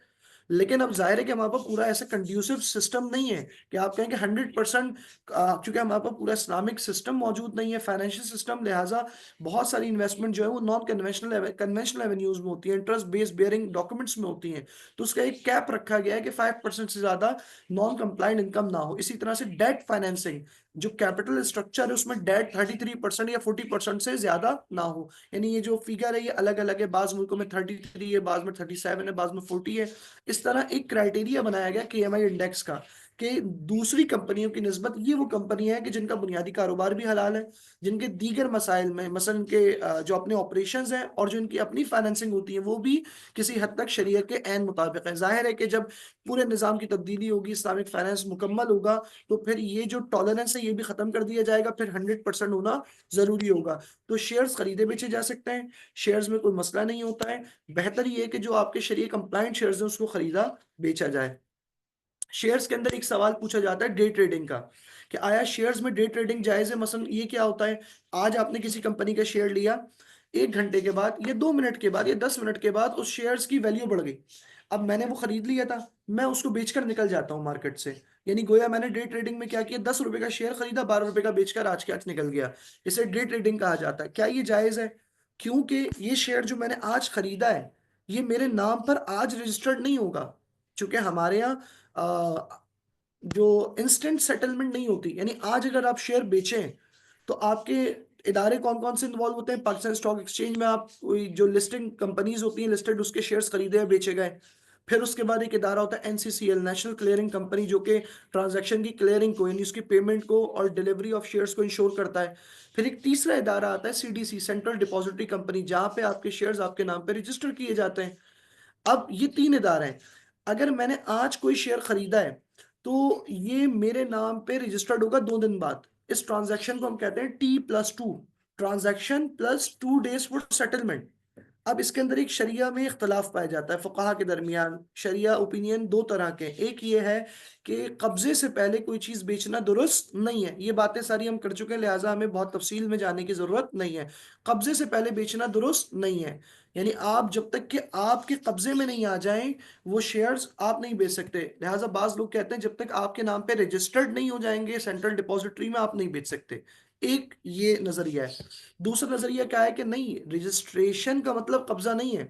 लेकिन अब जाहिर है कि हमारे पास पूरा ऐसा कंड्यूसिव सिस्टम नहीं है कि आप कहें कि 100%, क्योंकि हमारे पास पूरा इस्लामिक सिस्टम मौजूद नहीं है, फाइनेंशियल सिस्टम, लिहाजा बहुत सारी इन्वेस्टमेंट जो है वो नॉन कन्वेंशनल एवेन्यूज में होती है, इंटरेस्ट बेस्ड बेयरिंग डॉक्यूमेंट्स में होती हैं। तो उसका एक कैप रखा गया है कि 5% से ज्यादा नॉन कंप्लाइंट इनकम ना हो। इसी तरह से डेट फाइनेंसिंग, जो कैपिटल स्ट्रक्चर है उसमें डेट 33% या 40% से ज्यादा ना हो। यानी ये जो फिगर है ये अलग अलग है, बाज मुल्कों में 33 है, बाज में 37 है, बाज में 40 है। इस तरह एक क्राइटेरिया बनाया गया KMI इंडेक्स का कि दूसरी कंपनियों की निस्बत ये वो कंपनियां हैं कि जिनका बुनियादी कारोबार भी हलाल है, जिनके दीगर मसाइल में मसलन इनके जो अपने ऑपरेशंस हैं और जो इनकी अपनी फाइनेंसिंग होती है वो भी किसी हद तक शरीयत के ऐन मुताबिक है। जाहिर है कि जब पूरे निज़ाम की तब्दीली होगी, इस्लामिक फाइनेंस मुकम्मल होगा, तो फिर ये जो टॉलरेंस है ये भी खत्म कर दिया जाएगा, फिर 100% होना जरूरी होगा। तो शेयर्स खरीदे बेचे जा सकते हैं, शेयर्स में कोई मसला नहीं होता है। बेहतर ये है कि जो आपके शरीय कंप्लाइंट शेयर्स हैं उसको खरीदा बेचा जाए। शेयर्स के अंदर एक सवाल पूछा जाता है डे ट्रेडिंग का, कि आया शेयर्स में डे ट्रेडिंग जायज है। मसलन ये क्या होता है, आज आपने किसी कंपनी का शेयर लिया, 1 घंटे के बाद या 2 मिनट के बाद या 10 मिनट के बाद उस शेयर्स की वैल्यू बढ़ गई। अब मैंने वो खरीद लिया था, मैं उसको बेचकर निकल जाता हूँ मार्केट से। यानी गोया मैंने डे ट्रेडिंग में क्या किया, 10 रुपए का शेयर खरीदा, 12 रुपए का बेचकर आज के आज निकल गया। इसे डे ट्रेडिंग कहा जाता है। क्या ये जायज है? क्योंकि ये शेयर जो मैंने आज खरीदा है ये मेरे नाम पर आज रजिस्टर्ड नहीं होगा। चूंकि हमारे यहाँ जो इंस्टेंट सेटलमेंट नहीं होती, यानी आज अगर आप शेयर बेचें तो आपके इदारे कौन कौन से इन्वॉल्व होते हैं। पाकिस्तान स्टॉक एक्सचेंज में आप कोई जो लिस्टिंग कंपनीज होती हैं लिस्टेड, उसके शेयर्स खरीदे या बेचे गए। फिर उसके बाद एक इदारा होता है NCCL, नेशनल क्लियरिंग कंपनी, जो कि ट्रांजैक्शन की क्लियरिंग को यानी उसकी पेमेंट को और डिलीवरी ऑफ शेयर्स को इंश्योर करता है। फिर एक तीसरा इदारा आता है CDC, सेंट्रल डिपॉजिटरी कंपनी, जहां पे आपके शेयर्स आपके नाम पे रजिस्टर किए जाते हैं। अब ये 3 इदारे हैं। अगर मैंने आज कोई शेयर खरीदा है तो ये मेरे नाम पे रजिस्टर्ड होगा 2 दिन बाद। इस ट्रांजैक्शन को हम कहते हैं T+2, transaction +2 days for settlement. अब इसके अंदर एक शरिया में इख्तलाफ पाया जाता है फुकाहा के दरमियान। शरिया ओपिनियन 2 तरह के हैं। एक ये है कि कब्जे से पहले कोई चीज बेचना दुरुस्त नहीं है। ये बातें सारी हम कर चुके हैं, लिहाजा हमें बहुत तफसील में जाने की जरूरत नहीं है। कब्जे से पहले बेचना दुरुस्त नहीं है, यानी आप जब तक कि आपके कब्जे में नहीं आ जाएं वो शेयर्स आप नहीं बेच सकते। लिहाजा बाज लोग कहते हैं जब तक आपके नाम पे रजिस्टर्ड नहीं हो जाएंगे सेंट्रल डिपॉजिटरी में आप नहीं बेच सकते। एक ये नजरिया है। दूसरा नजरिया क्या है कि नहीं, रजिस्ट्रेशन का मतलब कब्जा नहीं है।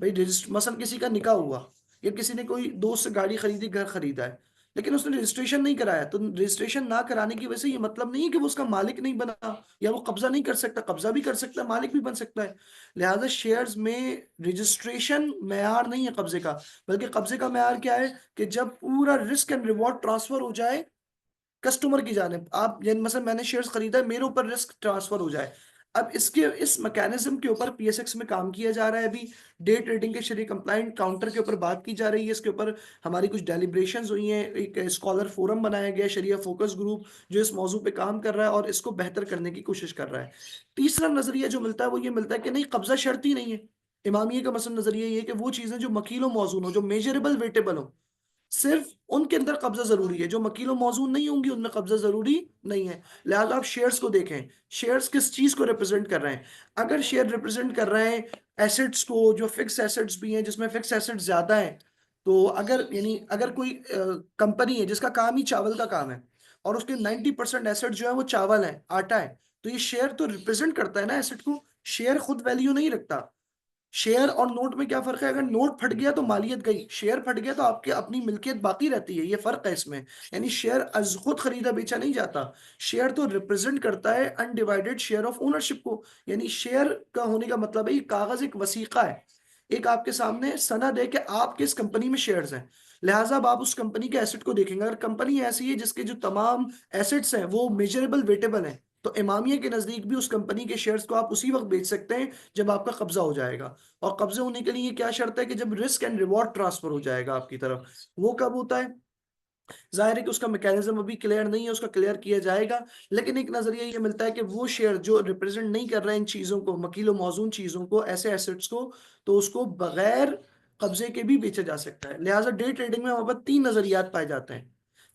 भाई रजिस्टर मसलन किसी का निकाह हुआ, या किसी ने कोई दोस्त से गाड़ी खरीदी, घर खरीदा है, लेकिन उसने रजिस्ट्रेशन नहीं कराया, तो रजिस्ट्रेशन ना कराने की वजह से ये मतलब नहीं है कि वो उसका मालिक नहीं बना या वो कब्जा नहीं कर सकता। कब्जा भी कर सकता है, मालिक भी बन सकता है। लिहाजा शेयर्स में रजिस्ट्रेशन मेयार नहीं है कब्जे का, बल्कि कब्जे का मेयार क्या है कि जब पूरा रिस्क एंड रिवॉर्ड ट्रांसफर हो जाए कस्टमर की जानिब। आप यानी मतलब मैंने शेयर्स खरीदा है, मेरे ऊपर रिस्क ट्रांसफर हो जाए। अब इसके इस मैकेनिज्म के ऊपर PSX में काम किया जा रहा है अभी। डे ट्रेडिंग के शरीय कंप्लाइंट काउंटर के ऊपर बात की जा रही है। इसके ऊपर हमारी कुछ डेलिब्रेशंस हुई हैं, एक स्कॉलर फोरम बनाया गया है, शरिया फोकस ग्रुप, जो इस मौजू पे काम कर रहा है और इसको बेहतर करने की कोशिश कर रहा है। तीसरा नजरिया जो मिलता है वो ये मिलता है कि नहीं, कब्जा शर्त ही नहीं है। इमामिया का मसलन नजरिया ये है कि वो चीजें जो मकीलो मौजून हो, जो मेजरेबल वेटेबल हो, सिर्फ उनके अंदर कब्जा जरूरी है। जो मकीलो मौजूद नहीं होंगी उनमें कब्जा जरूरी नहीं है। लिहाजा आप शेयर्स को देखें, शेयर्स किस चीज को रिप्रेजेंट कर रहे हैं। अगर शेयर रिप्रेजेंट कर रहे हैं एसेट्स को, जो फिक्स एसेट्स भी हैं जिसमें फिक्स एसेट्स ज्यादा हैं, तो अगर यानी अगर कोई कंपनी है जिसका काम ही चावल का काम है और उसके 90% एसेट जो है वो चावल है, आटा है, तो ये शेयर तो रिप्रेजेंट करता है ना एसेट को। शेयर खुद वैल्यू नहीं रखता। शेयर और नोट में क्या फर्क है? अगर नोट फट गया तो मालियत गई, शेयर फट गया तो आपके अपनी मिल्कियत बाकी रहती है, ये फर्क है इसमें। यानी शेयर अज खुद खरीदा बेचा नहीं जाता। शेयर तो रिप्रेजेंट करता है अनडिवाइडेड शेयर ऑफ ओनरशिप को। यानी शेयर का होने का मतलब है ये कागज एक वसीका है, एक आपके सामने सनद है कि आपके इस कंपनी में शेयर्स हैं। लिहाजा अब आप उस कंपनी के एसेट को देखेंगे, अगर कंपनी ऐसी है जिसके जो तमाम एसेट्स हैं वो मेजरेबल वेटेबल हैं, तो इमामिया के नजदीक भी उस कंपनी के शेयर्स को आप उसी वक्त बेच सकते हैं जब आपका कब्जा हो जाएगा। और कब्जे होने के लिए क्या शर्त है? कि जब रिस्क एंड रिवॉर्ड ट्रांसफर हो जाएगा आपकी तरफ। वो कब होता है? जाहिर है कि उसका मैकेनिज्म अभी क्लियर नहीं है, उसका क्लियर किया जाएगा। लेकिन एक नजरिया ये मिलता है कि वो शेयर जो रिप्रेजेंट नहीं कर रहे हैं इन चीजों को, मकीलो मौजून चीजों को, ऐसे एसेट्स को, तो उसको बगैर कब्जे के भी बेचा जा सकता है। लिहाजा डे ट्रेडिंग में हमारे पास तीन नजरियात पाए जाते हैं।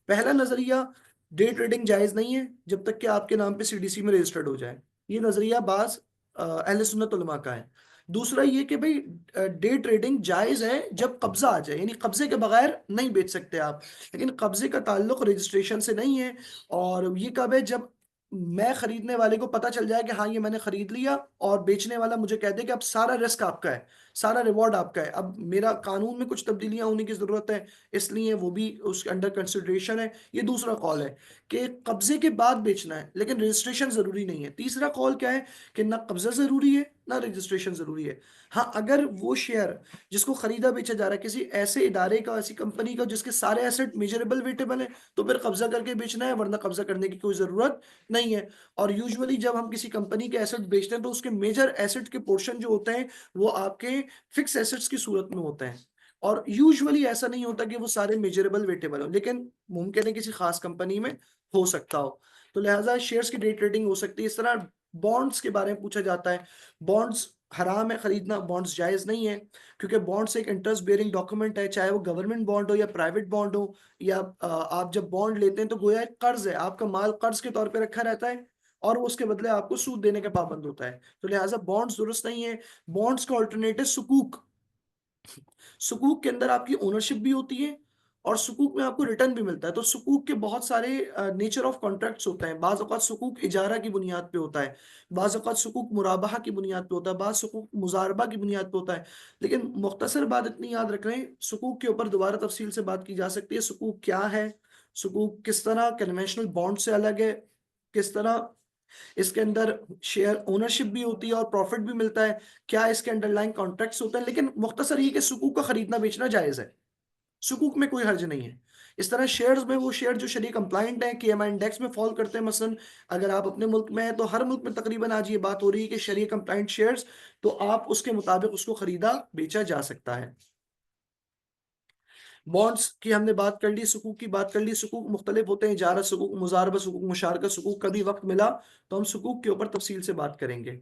पहला नजरिया, डे ट्रेडिंग जायज नहीं है जब तक कि आपके नाम पे सीडीसी में रजिस्टर्ड हो जाए। ये नजरिया बाज अहले सुन्नत उलमा का है। दूसरा ये कि भाई डे ट्रेडिंग जायज है जब कब्जा आ जाए, यानी कब्जे के बगैर नहीं बेच सकते आप। लेकिन कब्जे का ताल्लुक रजिस्ट्रेशन से नहीं है। और ये कब है? जब मैं खरीदने वाले को पता चल जाए कि हाँ ये मैंने खरीद लिया, और बेचने वाला मुझे कह दे कि अब सारा रिस्क आपका है, सारा रिवॉर्ड आपका है, अब मेरा कानून में कुछ तब्दीलियां होने की जरूरत है, इसलिए वो भी उसके अंडर कंसिडरेशन है। ये दूसरा कॉल है कि कब्जे के बाद बेचना है लेकिन रजिस्ट्रेशन जरूरी नहीं है। तीसरा कॉल क्या है? कि ना कब्जा जरूरी है ना रजिस्ट्रेशन जरूरी है। हाँ, अगर वो शेयर जिसको खरीदा बेचा जा रहा है किसी ऐसे इदारे का, ऐसी कंपनी का जिसके सारे एसेट मेजरेबल वेटेबल है, तो फिर कब्जा करके बेचना है, वरना कब्जा करने की कोई जरूरत नहीं है। और यूजुअली जब हम किसी कंपनी के एसेट बेचते हैं तो उसके मेजर एसेट के पोर्शन जो होते हैं वो आपके फिक्स एसेट्स की सूरत में होते हैं। और यूजुअली ऐसा नहीं होता कि वो सारे मेजरेबल वेटेबल हो, लेकिन मुमकिन है किसी खास कंपनी में हो सकता हो। तो लिहाजा शेयर्स की डे ट्रेडिंग हो सकती है इस तरह। बॉन्ड्स के बारे में पूछा जाता है। बॉन्ड्स हराम है खरीदना, बॉन्ड्स जायज नहीं है, क्योंकि बॉन्ड्स एक इंटरेस्ट बेयरिंग डॉक्यूमेंट है, चाहे वो गवर्नमेंट बॉन्ड हो या प्राइवेट बॉन्ड हो। या आप जब बॉन्ड लेते हैं तो गोया एक कर्ज है, आपका माल कर्ज के तौर पे रखा रहता है, और वो उसके बदले आपको सूद देने का पाबंद होता है। तो लिहाजा बॉन्ड्स दुरुस्त नहीं है। बॉन्ड्स का ऑल्टरनेटिव सुकूक। सुकूक के अंदर आपकी ओनरशिप भी होती है, और सुकूक में आपको रिटर्न भी मिलता है। तो सुकूक के बहुत सारे नेचर ऑफ कॉन्ट्रैक्ट्स होते हैं। बाज औक़ात सुकूक इजारा की बुनियाद पे होता है, बाज औक़ात सुकूक मुराबाहा की बुनियाद पे होता है, बाज सुकूक मुजारबा की बुनियाद पे होता है। लेकिन मुख्तसर बात इतनी याद रख रहे हैं, सुकूक के ऊपर दोबारा तफसील से बात की जा सकती है। सुकूक क्या है, सुकूक किस तरह कन्वेंशनल बॉन्ड से अलग है, किस तरह इसके अंदर शेयर ओनरशिप भी होती है और प्रॉफिट भी मिलता है, क्या इसके अंडरलाइन कॉन्ट्रैक्ट्स होते हैं। लेकिन मुख्तसर ये कि सुकूक का खरीदना बेचना जायज है, सुकूक में कोई हर्ज नहीं है। इस तरह शेयर्स में वो शेयर जो शरीय कंप्लाइंट है, केएमआई इंडेक्स में फॉल करते हैं, मसलन अगर आप अपने मुल्क में हैं तो हर मुल्क में तकरीबन आज ये बात हो रही है कि शरीय कंप्लाइंट शेयर्स, तो आप उसके मुताबिक उसको खरीदा बेचा जा सकता है। बॉन्ड्स की हमने बात कर ली, सुकूक की बात कर ली। सुकूक मुख्तलिफ होते हैं, इजारा सुकूक, मुजारबा सुकूक, मुशारका सुकूक। कभी वक्त मिला तो हम सुकूक के ऊपर तफसील से बात करेंगे।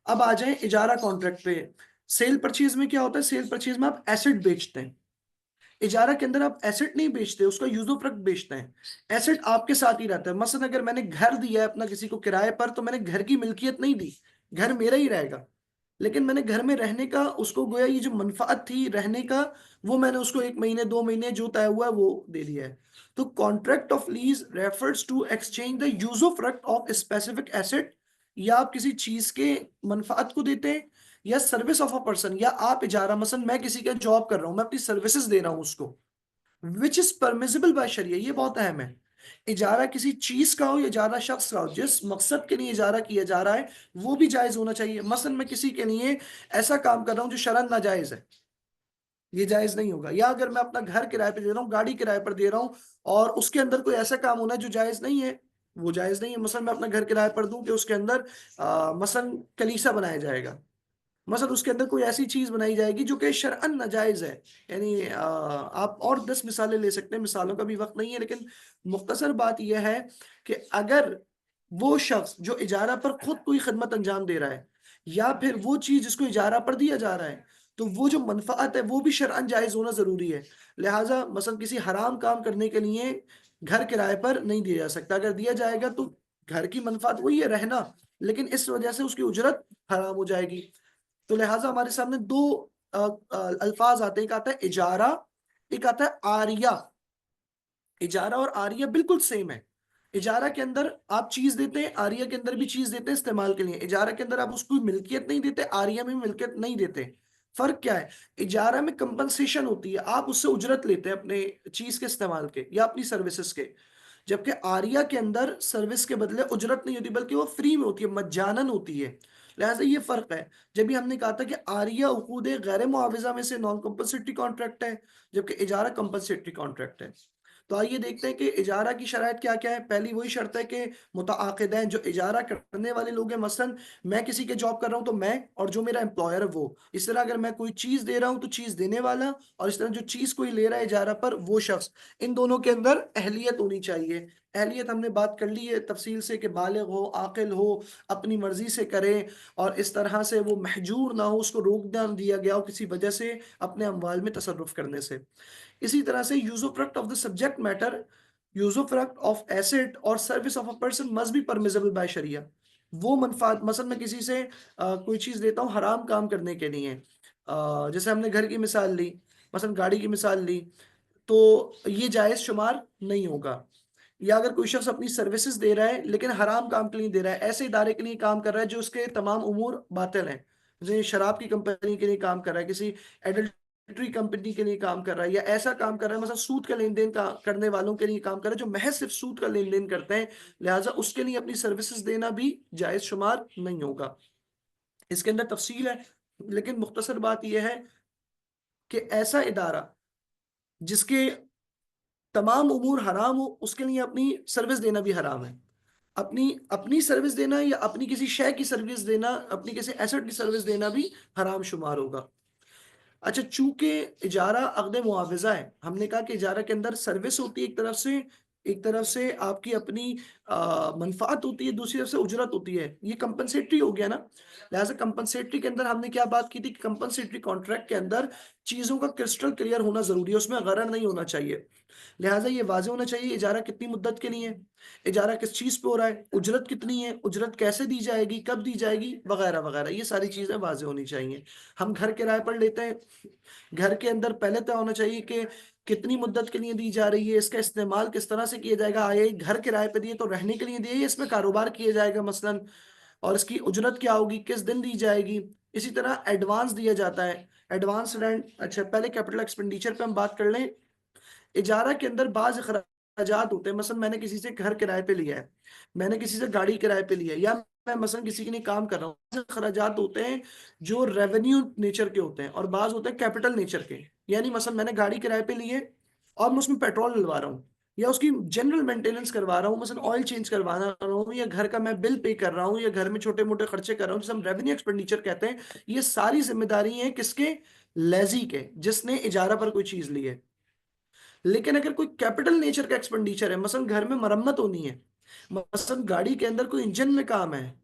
अब आ जाए इजारा कॉन्ट्रैक्ट पे। सेल परचेज में क्या होता है? सेल परचेज में आप एसेट बेचते हैं। इजारा के अंदर आप एसेट नहीं बेचते, उसका यूजो प्रोडक्ट बेचते हैं। एसेट आपके साथ ही रहता है। मसलन अगर मैंने घर दिया है अपना किसी को किराए पर, तो मैंने घर की मिल्कियत नहीं दी, घर मेरा ही रहेगा। लेकिन मैंने घर में रहने का उसको गोया ये जो मनफात थी रहने का, वो मैंने उसको 1 महीने 2 महीने जो तय हुआ है वो दे दिया है। तो contract of lease refers to exchange the use of product of specific asset. या आप किसी चीज के मनफात को देते हैं, या सर्विस ऑफ अ पर्सन, या आप इजारा, मसलन मैं किसी का जॉब कर रहा हूं, मैं अपनी सर्विसेज दे रहा हूं उसको, विच इज परमिसिबल बाय शरिया। ये बहुत अहम है। इजारा किसी चीज का हो या इजारा शख्स का हो, जिस मकसद के लिए इजारा किया जा रहा है वो भी जायज होना चाहिए। मसलन मैं किसी के लिए ऐसा काम कर रहा हूं जो शरन नाजायज है, ये जायज नहीं होगा। या अगर मैं अपना घर किराए पे दे रहा हूँ, गाड़ी किराए पर दे रहा हूँ, और उसके अंदर कोई ऐसा काम होना है जो जायज नहीं है, वो जायज नहीं है। मसलन मैं अपना घर किराए पर दूं कि उसके अंदर मसलन कलीसा बनाया जाएगा, मसलन उसके अंदर कोई ऐसी चीज बनाई जाएगी जो कि शरअन नाजायज है। यानी आप और 10 मिसालें ले सकते हैं, मिसालों का भी वक्त नहीं है, लेकिन मुख्तसर बात यह है कि अगर वो शख्स जो इजारा पर खुद कोई खिदमत अंजाम दे रहा है, या फिर वो चीज जिसको इजारा पर दिया जा रहा है, तो वो जो मनफात है वो भी शरअन जायज होना जरूरी है। लिहाजा मसलन किसी हराम काम करने के लिए घर किराए पर नहीं दिया जा सकता। अगर दिया जाएगा तो घर की मनफात वही है, रहना, लेकिन इस वजह से उसकी उजरत हराम हो जाएगी। तो लिहाजा हमारे सामने दो अल्फाज आते हैं, एक आता है इजारा, एक आता है आरिया। इजारा और आरिया बिल्कुल सेम है। इजारा के अंदर आप चीज देते हैं, आरिया के अंदर भी चीज देते हैं इस्तेमाल के लिए। इजारा के अंदर आप उसको मिल्कियत नहीं देते, आरिया में मिल्कियत नहीं देते। फर्क क्या है? इजारा में कंपनसेशन होती है, आप उससे उजरत लेते हैं अपने चीज के इस्तेमाल के या अपनी सर्विसेज के। जबकि आरिया के अंदर सर्विस के बदले उजरत नहीं होती, बल्कि वो फ्री में होती है, मज्जानन होती है। लिहाजा ये फर्क है। जब भी हमने कहा था कि आरिया उकूद गैर मुआवजा में से नॉन कंपल्सरी कॉन्ट्रैक्ट है, जबकि इजारा कंपल्सरी कॉन्ट्रैक्ट है। तो आइए देखते हैं कि इजारा की शराइत क्या क्या है। पहली वही शर्त है कि मुतआक़िदैन, जो इजारा करने वाले लोग हैं, मसलन मैं किसी के जॉब कर रहा हूं तो मैं और जो मेरा एम्प्लॉयर है वो, इस तरह अगर मैं कोई चीज दे रहा हूं तो चीज देने वाला, और इस तरह जो चीज कोई ले रहा है इजारा पर वो शख्स, इन दोनों के अंदर अहलियत होनी चाहिए। अहलियत हमने बात कर ली है तफसील से कि बालिग हो, आकिल हो, अपनी मर्जी से करे, और इस तरह से वो महजूर ना हो, उसको रोक ना दिया गया हो किसी वजह से अपने अमवाल में तसर्रुफ करने से। इसी तरह से usufruct of the subject matter, usufruct of asset और service of a person must be permissible by शरिया। वो मनफात, मसलन मैं किसी से कोई चीज देता हूँ हराम काम करने के लिए, जैसे हमने घर की मिसाल ली, मसलन गाड़ी की मिसाल ली, तो ये जायज शुमार नहीं होगा। या अगर कोई शख्स अपनी सर्विसेज दे रहा है लेकिन हराम काम के लिए दे रहा है, ऐसे इदारे के लिए काम कर रहा है जो उसके तमाम उमूर बातिल हैं, जैसे शराब की कंपनी के लिए काम कर रहा है, किसी एडल्ट्री कंपनी के लिए काम कर रहा है, या ऐसा काम कर रहा है मतलब सूद का लेन देन का करने वालों के लिए काम कर रहा है जो महज सिर्फ सूद का लेन देन करते हैं, लिहाजा उसके लिए अपनी सर्विसेज देना भी जायज शुमार नहीं होगा। इसके अंदर तफसील है, लेकिन मुख्तसर बात यह है कि ऐसा इदारा जिसके तमाम उमूर हराम हो, उसके लिए अपनी सर्विस देना भी हराम है। अपनी अपनी सर्विस देना या अपनी किसी शय की सर्विस देना, अपनी किसी एसेट की सर्विस देना भी हराम शुमार होगा। अच्छा, चूंकि इजारा अक़्द मुआवजा है, हमने कहा कि इजारा के अंदर सर्विस होती है एक तरफ से आपकी अपनी मनफात होती है, दूसरी तरफ से उजरत होती है, ये कंपनसेटरी हो गया ना। लिहाजा कंपनसेटरी के अंदर हमने क्या बात की थी कि कंपनसेटरी कॉन्ट्रैक्ट के अंदर चीजों का क्रिस्टल क्लियर होना जरूरी है, उसमें गरर नहीं होना चाहिए। लिहाजा ये वाज़ेह होना चाहिए इजारा कितनी मुद्दत के लिए है, इजारा किस चीज़ पे हो रहा है, उजरत कितनी है, उजरत कैसे दी जाएगी, कब दी जाएगी, वगैरह वगैरह, ये सारी चीज़ें वाज़ेह होनी चाहिए। हम घर किराए पर लेते हैं, घर के अंदर पहले तय होना चाहिए कि कितनी मुद्दत के लिए दी जा रही है, इसका इस्तेमाल किस तरह से किया जाएगा, आए घर किराए पे दिए तो रहने के लिए दिए या इसमें कारोबार किया जाएगा मसलन, और इसकी उजरत क्या होगी, किस दिन दी जाएगी। इसी तरह एडवांस दिया जाता है, एडवांस रेंट। अच्छा, पहले कैपिटल एक्सपेंडिचर पे हम बात कर लें। इजारा के अंदर बाज अखराजात होते हैं, मसलन मैंने किसी से घर किराए पे लिया है, मैंने किसी से गाड़ी किराए पे लिया है, या मैं मसलन किसी के लिए काम कर रहा हूँ। बाज़ अखराजात होते हैं जो रेवेन्यू नेचर के होते हैं, और बाज होते हैं कैपिटल नेचर के। यानी मसलन मैंने गाड़ी किराए पे ली है और मैं उसमें पेट्रोल डलवा रहा हूँ, या उसकी जनरल मेंटेनेंस करवा रहा हूँ, मसलन ऑयल चेंज करवाना रहा हूँ, या घर का मैं बिल पे कर रहा हूँ, या घर में छोटे मोटे खर्चे कर रहा हूँ, जिसे हम रेवेन्यू एक्सपेंडिचर कहते हैं। ये सारी जिम्मेदारी है किसके? लेजी के, जिसने इजारा पर कोई चीज ली है। लेकिन अगर कोई कैपिटल नेचर का एक्सपेंडिचर है, मसलन घर में मरम्मत होनी है, मसलन गाड़ी के अंदर कोई इंजन में काम है,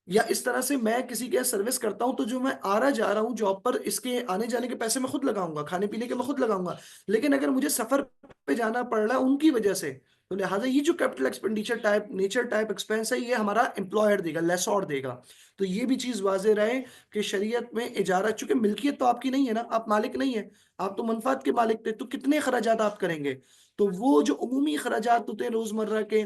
या इस तरह से मैं किसी के सर्विस करता हूं, तो जो मैं आ रहा जा रहा हूं जॉब पर, इसके आने जाने के पैसे मैं खुद लगाऊंगा, खाने पीने के मैं खुद लगाऊंगा। लेकिन अगर मुझे सफर पे जाना पड़ रहा है उनकी वजह से, तो लिहाजा ये जो capital expenditure type nature type expense है, ये हमारा एम्प्लॉयर देगा, लेसॉर देगा। तो ये भी चीज वाजे रहे कि शरीयत में इजारा, चूंकि मिल्कियत तो आपकी नहीं है ना, आप मालिक नहीं है, आप तो मनफात के मालिक थे, तो कितने खराजात आप करेंगे? तो वो जो उमूमी खराजात होते हैं रोजमर्रा के,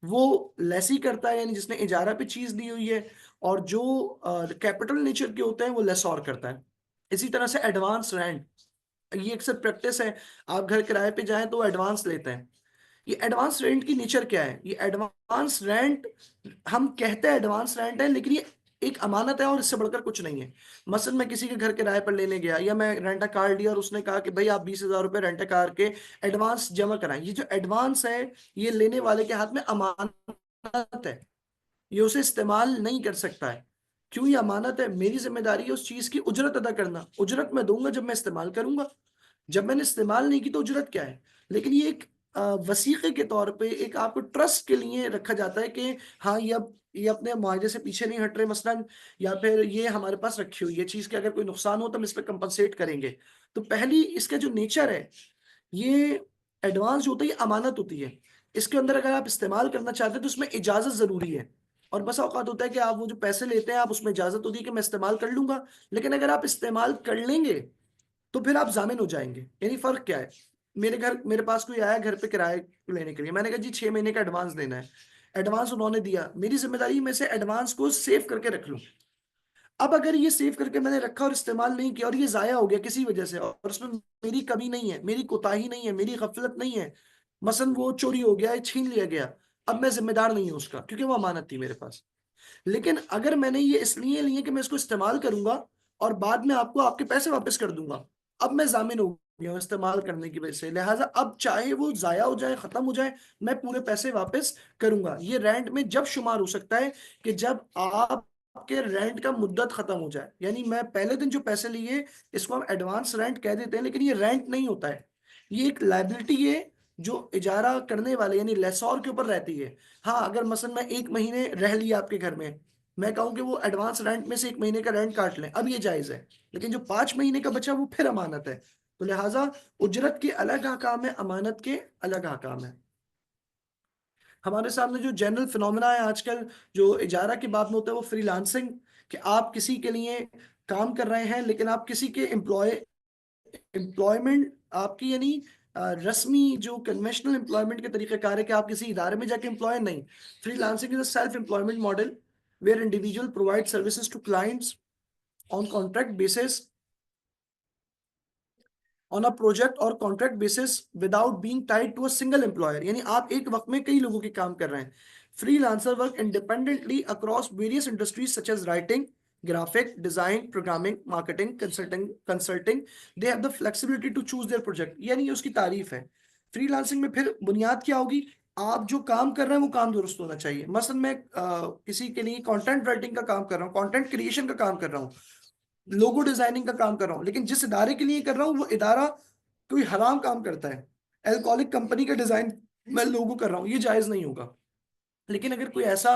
वो लेसी करता है, यानी जिसने इजारा पे चीज दी हुई है, और जो कैपिटल नेचर के होते हैं वो लेसॉर करता है। इसी तरह से एडवांस रेंट, ये अक्सर प्रैक्टिस है, आप घर किराए पे जाएं तो एडवांस लेते हैं। ये एडवांस रेंट की नेचर क्या है? ये एडवांस रेंट, हम कहते हैं एडवांस रेंट है, लेकिन ये एक अमानत है और इससे बढ़कर कुछ नहीं है। मसलन मैं किसी के घर किराए पर लेने गया, या मैं रेंट कार लिया और उसने कहा कि भाई आप 20,000 रुपये रेंट कार के एडवांस जमा कराएं। ये जो एडवांस है, ये लेने वाले के हाथ में अमानत है, ये उसे इस्तेमाल नहीं कर सकता है। क्यों? ये अमानत है, मेरी जिम्मेदारी है उस चीज की उजरत अदा करना। उजरत मैं दूंगा जब मैं इस्तेमाल करूंगा, जब मैंने इस्तेमाल नहीं की तो उजरत क्या है? लेकिन ये एक वसीके के तौर पे, एक आपको ट्रस्ट के लिए रखा जाता है कि हाँ, ये अब ये अपने मुआवजे से पीछे नहीं हट रहे मसलन, या फिर ये हमारे पास रखी हुई है चीज के, अगर कोई नुकसान हो तो हम इस पर कंपनसेट करेंगे। तो पहली इसका जो नेचर है, ये एडवांस जो होता है ये अमानत होती है। इसके अंदर अगर आप इस्तेमाल करना चाहते हैं तो उसमें इजाजत जरूरी है। और बस औकात होता है कि आप वो जो पैसे लेते हैं, आप उसमें इजाजत होती है कि मैं इस्तेमाल कर लूंगा, लेकिन अगर आप इस्तेमाल कर लेंगे तो फिर आप जामिन हो जाएंगे। यानी फर्क क्या है? मेरे पास कोई आया घर पे किराए लेने के लिए, मैंने कहा जी 6 महीने का एडवांस देना है। एडवांस उन्होंने दिया, मेरी जिम्मेदारी मैं से एडवांस को सेव करके रख लूं। अब अगर ये सेव करके मैंने रखा और इस्तेमाल नहीं किया और ये जाया हो गया किसी वजह से, और उसमें मेरी कमी नहीं है, मेरी कोताही नहीं है, मेरी गफलत नहीं है, मसलन वो चोरी हो गया है, छीन लिया गया, अब मैं जिम्मेदार नहीं हूं उसका, क्योंकि वो अमानत थी मेरे पास। लेकिन अगर मैंने ये इसलिए लिए कि मैं इसको इस्तेमाल करूंगा और बाद में आपको आपके पैसे वापस कर दूंगा, अब मैं जामिन हो गया हूं इस्तेमाल करने की वजह से, लिहाजा अब चाहे वो जाया हो जाए, खत्म हो जाए, मैं पूरे पैसे वापस करूंगा। ये रेंट में जब शुमार हो सकता है कि जब आपके रेंट का मुद्दत खत्म हो जाए, यानी मैं पहले दिन जो पैसे लिए इसको हम एडवांस रेंट कह देते हैं, लेकिन ये रेंट नहीं होता है, ये एक लाइबिलिटी है जो इजारा करने वाले यानी लेसोर के ऊपर रहती है। हाँ, अगर मसलन मैं 1 महीने रह लिया आपके घर में, मैं कहूँ कि वो एडवांस रेंट में से 1 महीने का रेंट काट लें, अब ये जायज है। लेकिन जो 5 महीने का बचा वो फिर अमानत है। तो लिहाजा उजरत के अलग हकाम है, अमानत के अलग हकाम है। हमारे सामने जो जनरल फिनोमेना है आजकल जो इजारा के बात में होता है वो फ्रीलांसिंग, कि आप किसी के लिए काम कर रहे हैं लेकिन आप किसी के एम्प्लॉयमेंट आपकी यानी रस्मी जो कन्वेंशनल एम्प्लॉयमेंट के तरीकेकार है कि आप किसी इदारे में जाके एम्प्लॉय नहीं। Freelancing is a self employment model where individual provide services to clients on contract basis, on a project और contract basis without being tied to a single employer, यानी आप एक वक्त में कई लोगों के काम कर रहे हैं। Freelancer work independently across various industries such as writing, graphic design, programming, marketing, consulting. They have the flexibility to choose their project, यानी ये उसकी तारीफ है। फ्रीलांसिंग में फिर बुनियाद क्या होगी, आप जो काम कर रहे हैं वो काम दुरुस्त होना चाहिए। मसलन मैं किसी के लिए कंटेंट राइटिंग का काम कर रहा हूँ, कंटेंट क्रिएशन का काम कर रहा हूँ, लोगो डिजाइनिंग का काम कर रहा हूँ, लेकिन जिस इदारे के लिए कर रहा हूँ वो इदारा कोई हराम काम करता है, एल्कोहलिक कंपनी का डिजाइन मैं लोगो कर रहा हूँ, ये जायज नहीं होगा। लेकिन अगर कोई ऐसा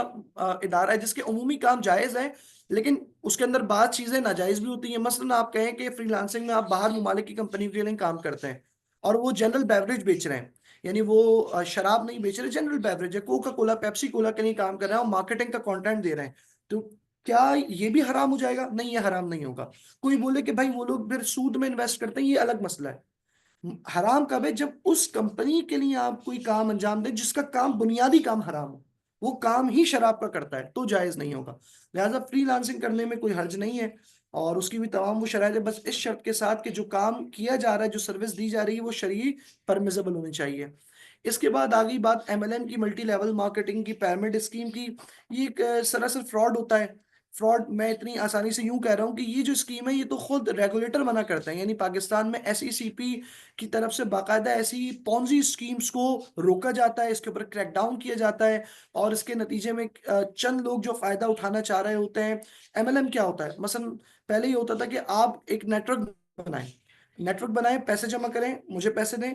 इदारा है जिसके उमूमी काम जायज है लेकिन उसके अंदर बाद चीजें नाजायज भी होती हैं, मसलन आप कहें कि फ्रीलांसिंग में आप बाहर ममालिक की कंपनी के लिए काम करते हैं और वो जनरल बेवरेज बेच रहे हैं, यानी वो शराब नहीं बेच रहे, जनरल बेवरेज है, कोका कोला पेप्सी कोला के लिए काम कर रहे हैं और मार्केटिंग का कंटेंट दे रहे हैं, तो क्या ये भी हराम हो जाएगा? नहीं, ये हराम नहीं होगा। कोई बोले कि भाई वो लोग फिर सूद में इन्वेस्ट करते हैं, ये अलग मसला है। हराम कब है? जब उस कंपनी के लिए आप कोई काम अंजाम दें जिसका काम बुनियादी काम हराम हो, वो काम ही शराब का करता है, तो जायज नहीं होगा। लिहाजा फ्रीलांसिंग करने में कोई हर्ज नहीं है और उसकी भी तमाम वो शराइत है, बस इस शर्त के साथ कि जो काम किया जा रहा है, जो सर्विस दी जा रही है वो शरई परमिसेबल होनी चाहिए। इसके बाद आ गई बात एमएलएम की, मल्टी लेवल मार्केटिंग की, पिरामिड स्कीम की। ये एक सरासर फ्रॉड होता है। फ्रॉड मैं इतनी आसानी से यूं कह रहा हूं कि ये जो स्कीम है ये तो खुद रेगुलेटर मना करते हैं, यानी पाकिस्तान में एसईसीपी की तरफ से बाकायदा ऐसी पॉन्जी स्कीम्स को रोका जाता है, इसके ऊपर क्रैकडाउन किया जाता है और इसके नतीजे में चंद लोग जो फायदा उठाना चाह रहे होते हैं। एमएलएम क्या होता है? मसलन पहले ये होता था कि आप एक नेटवर्क बनाएं, पैसे जमा करें, मुझे पैसे दें,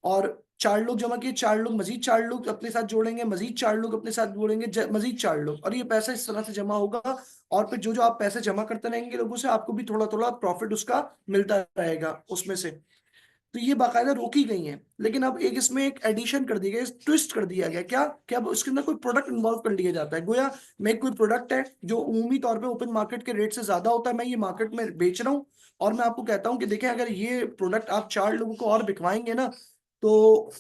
और 4 लोग जमा किए, 4 लोग मजीद 4 लोग अपने साथ जोड़ेंगे, मजीद 4 लोग अपने साथ जोड़ेंगे, मजीद 4 लोग, और ये पैसा इस तरह से जमा होगा। और फिर जो जो आप पैसे जमा करते रहेंगे लोगों से, आपको भी थोड़ा थोड़ा प्रॉफिट उसका मिलता रहेगा उसमें से। तो ये बाकायदा रोकी गई है, लेकिन अब एक इसमें एक एडिशन कर दी गई, ट्विस्ट कर दिया गया, क्या क्या अब उसके अंदर कोई प्रोडक्ट इन्वॉल्व कर लिया जाता है, गोया मैं कोई प्रोडक्ट है जो उमूमी तौर पे ओपन मार्केट के रेट से ज्यादा होता है, मैं ये मार्केट में बेच रहा हूँ और मैं आपको कहता हूँ कि देखें अगर ये प्रोडक्ट आप 4 लोगों को और बिकवाएंगे ना, तो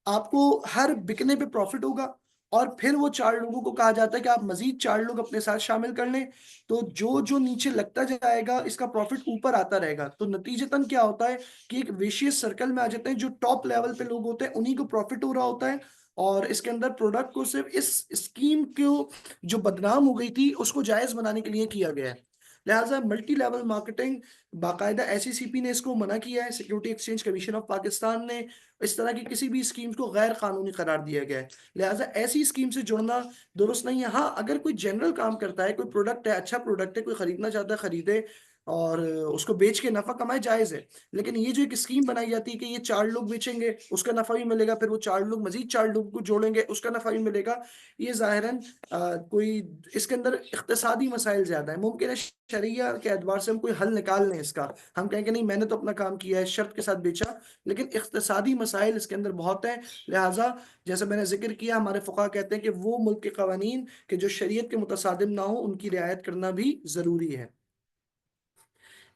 आपको हर बिकने पे प्रॉफिट होगा। और फिर वो 4 लोगों को कहा जाता है कि आप मजीद 4 लोग अपने साथ शामिल कर लें, तो जो जो नीचे लगता जाएगा इसका प्रॉफिट ऊपर आता रहेगा। तो नतीजतन क्या होता है कि एक विशियस सर्कल में आ जाते हैं, जो टॉप लेवल पे लोग होते हैं उन्हीं को प्रॉफिट हो रहा होता है, और इसके अंदर प्रोडक्ट को सिर्फ इस स्कीम को जो बदनाम हो गई थी उसको जायज बनाने के लिए किया गया है। लिहाजा मल्टी लेवल मार्केटिंग बाकायदा एसईसीपी ने इसको मना किया है, security exchange commission of Pakistan ने इस तरह की किसी भी स्कीम को गैर कानूनी करार दिया गया है। लिहाजा ऐसी स्कीम से जुड़ना दुरुस्त नहीं है। हाँ, अगर कोई जनरल काम करता है, कोई प्रोडक्ट है, अच्छा प्रोडक्ट है, कोई खरीदना चाहता है खरीदे और उसको बेच के नफा कमाए, जायज है। लेकिन ये जो एक स्कीम बनाई जाती है कि ये 4 लोग बेचेंगे उसका नफा भी मिलेगा, फिर वो 4 लोग मजीद 4 लोग को जोड़ेंगे उसका नफा भी मिलेगा, ये जाहिरन कोई इसके अंदर इख्तिसादी मसाइल ज्यादा है। मुमकिन है शरिया के एतबार से हम कोई हल निकाल लें इसका, हम कहें कि नहीं मैंने तो अपना काम किया है, शर्त के साथ बेचा, लेकिन इख्तिसादी मसाइल इसके अंदर बहुत हैं। लिहाजा जैसे मैंने जिक्र किया, हमारे फुक़हा कहते हैं कि वो मुल्क के कवानीन के जो शरीयत के मुतसादिम ना हो उनकी रियायत करना भी जरूरी है।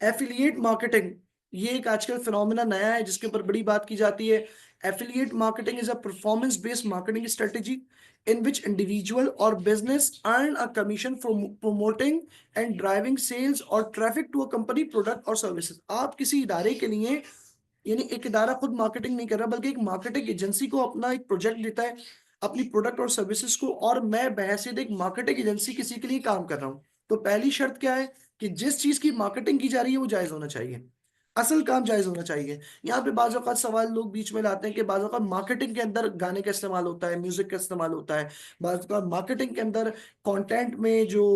एफिलिएट मार्केटिंग ये एक आजकल फिनोमिना नया है जिसके ऊपर बड़ी बात की जाती है। Affiliate marketing is a performance based marketing strategy in which individual और business earn a commission for promoting and driving sales और traffic to a company product और सर्विसेज। आप किसी इदारे के लिए, यानी एक इदारा खुद मार्केटिंग नहीं कर रहा बल्कि एक मार्केटिंग एजेंसी को अपना एक प्रोजेक्ट देता है अपनी प्रोडक्ट और सर्विसेज को, और मैं बहैसियत एक मार्केटिंग एजेंसी किसी के लिए काम कर रहा हूँ। तो पहली शर्त क्या है कि जिस चीज की मार्केटिंग की जा रही है वो जायज होना चाहिए, असल काम जायज होना चाहिए। यहाँ पे बाज़ औक़ात सवाल लोग बीच में लाते हैं कि बाज़ औक़ात मार्केटिंग के अंदर गाने का इस्तेमाल होता है, म्यूजिक का इस्तेमाल होता है, बाज़ औक़ात मार्केटिंग के अंदर कंटेंट में जो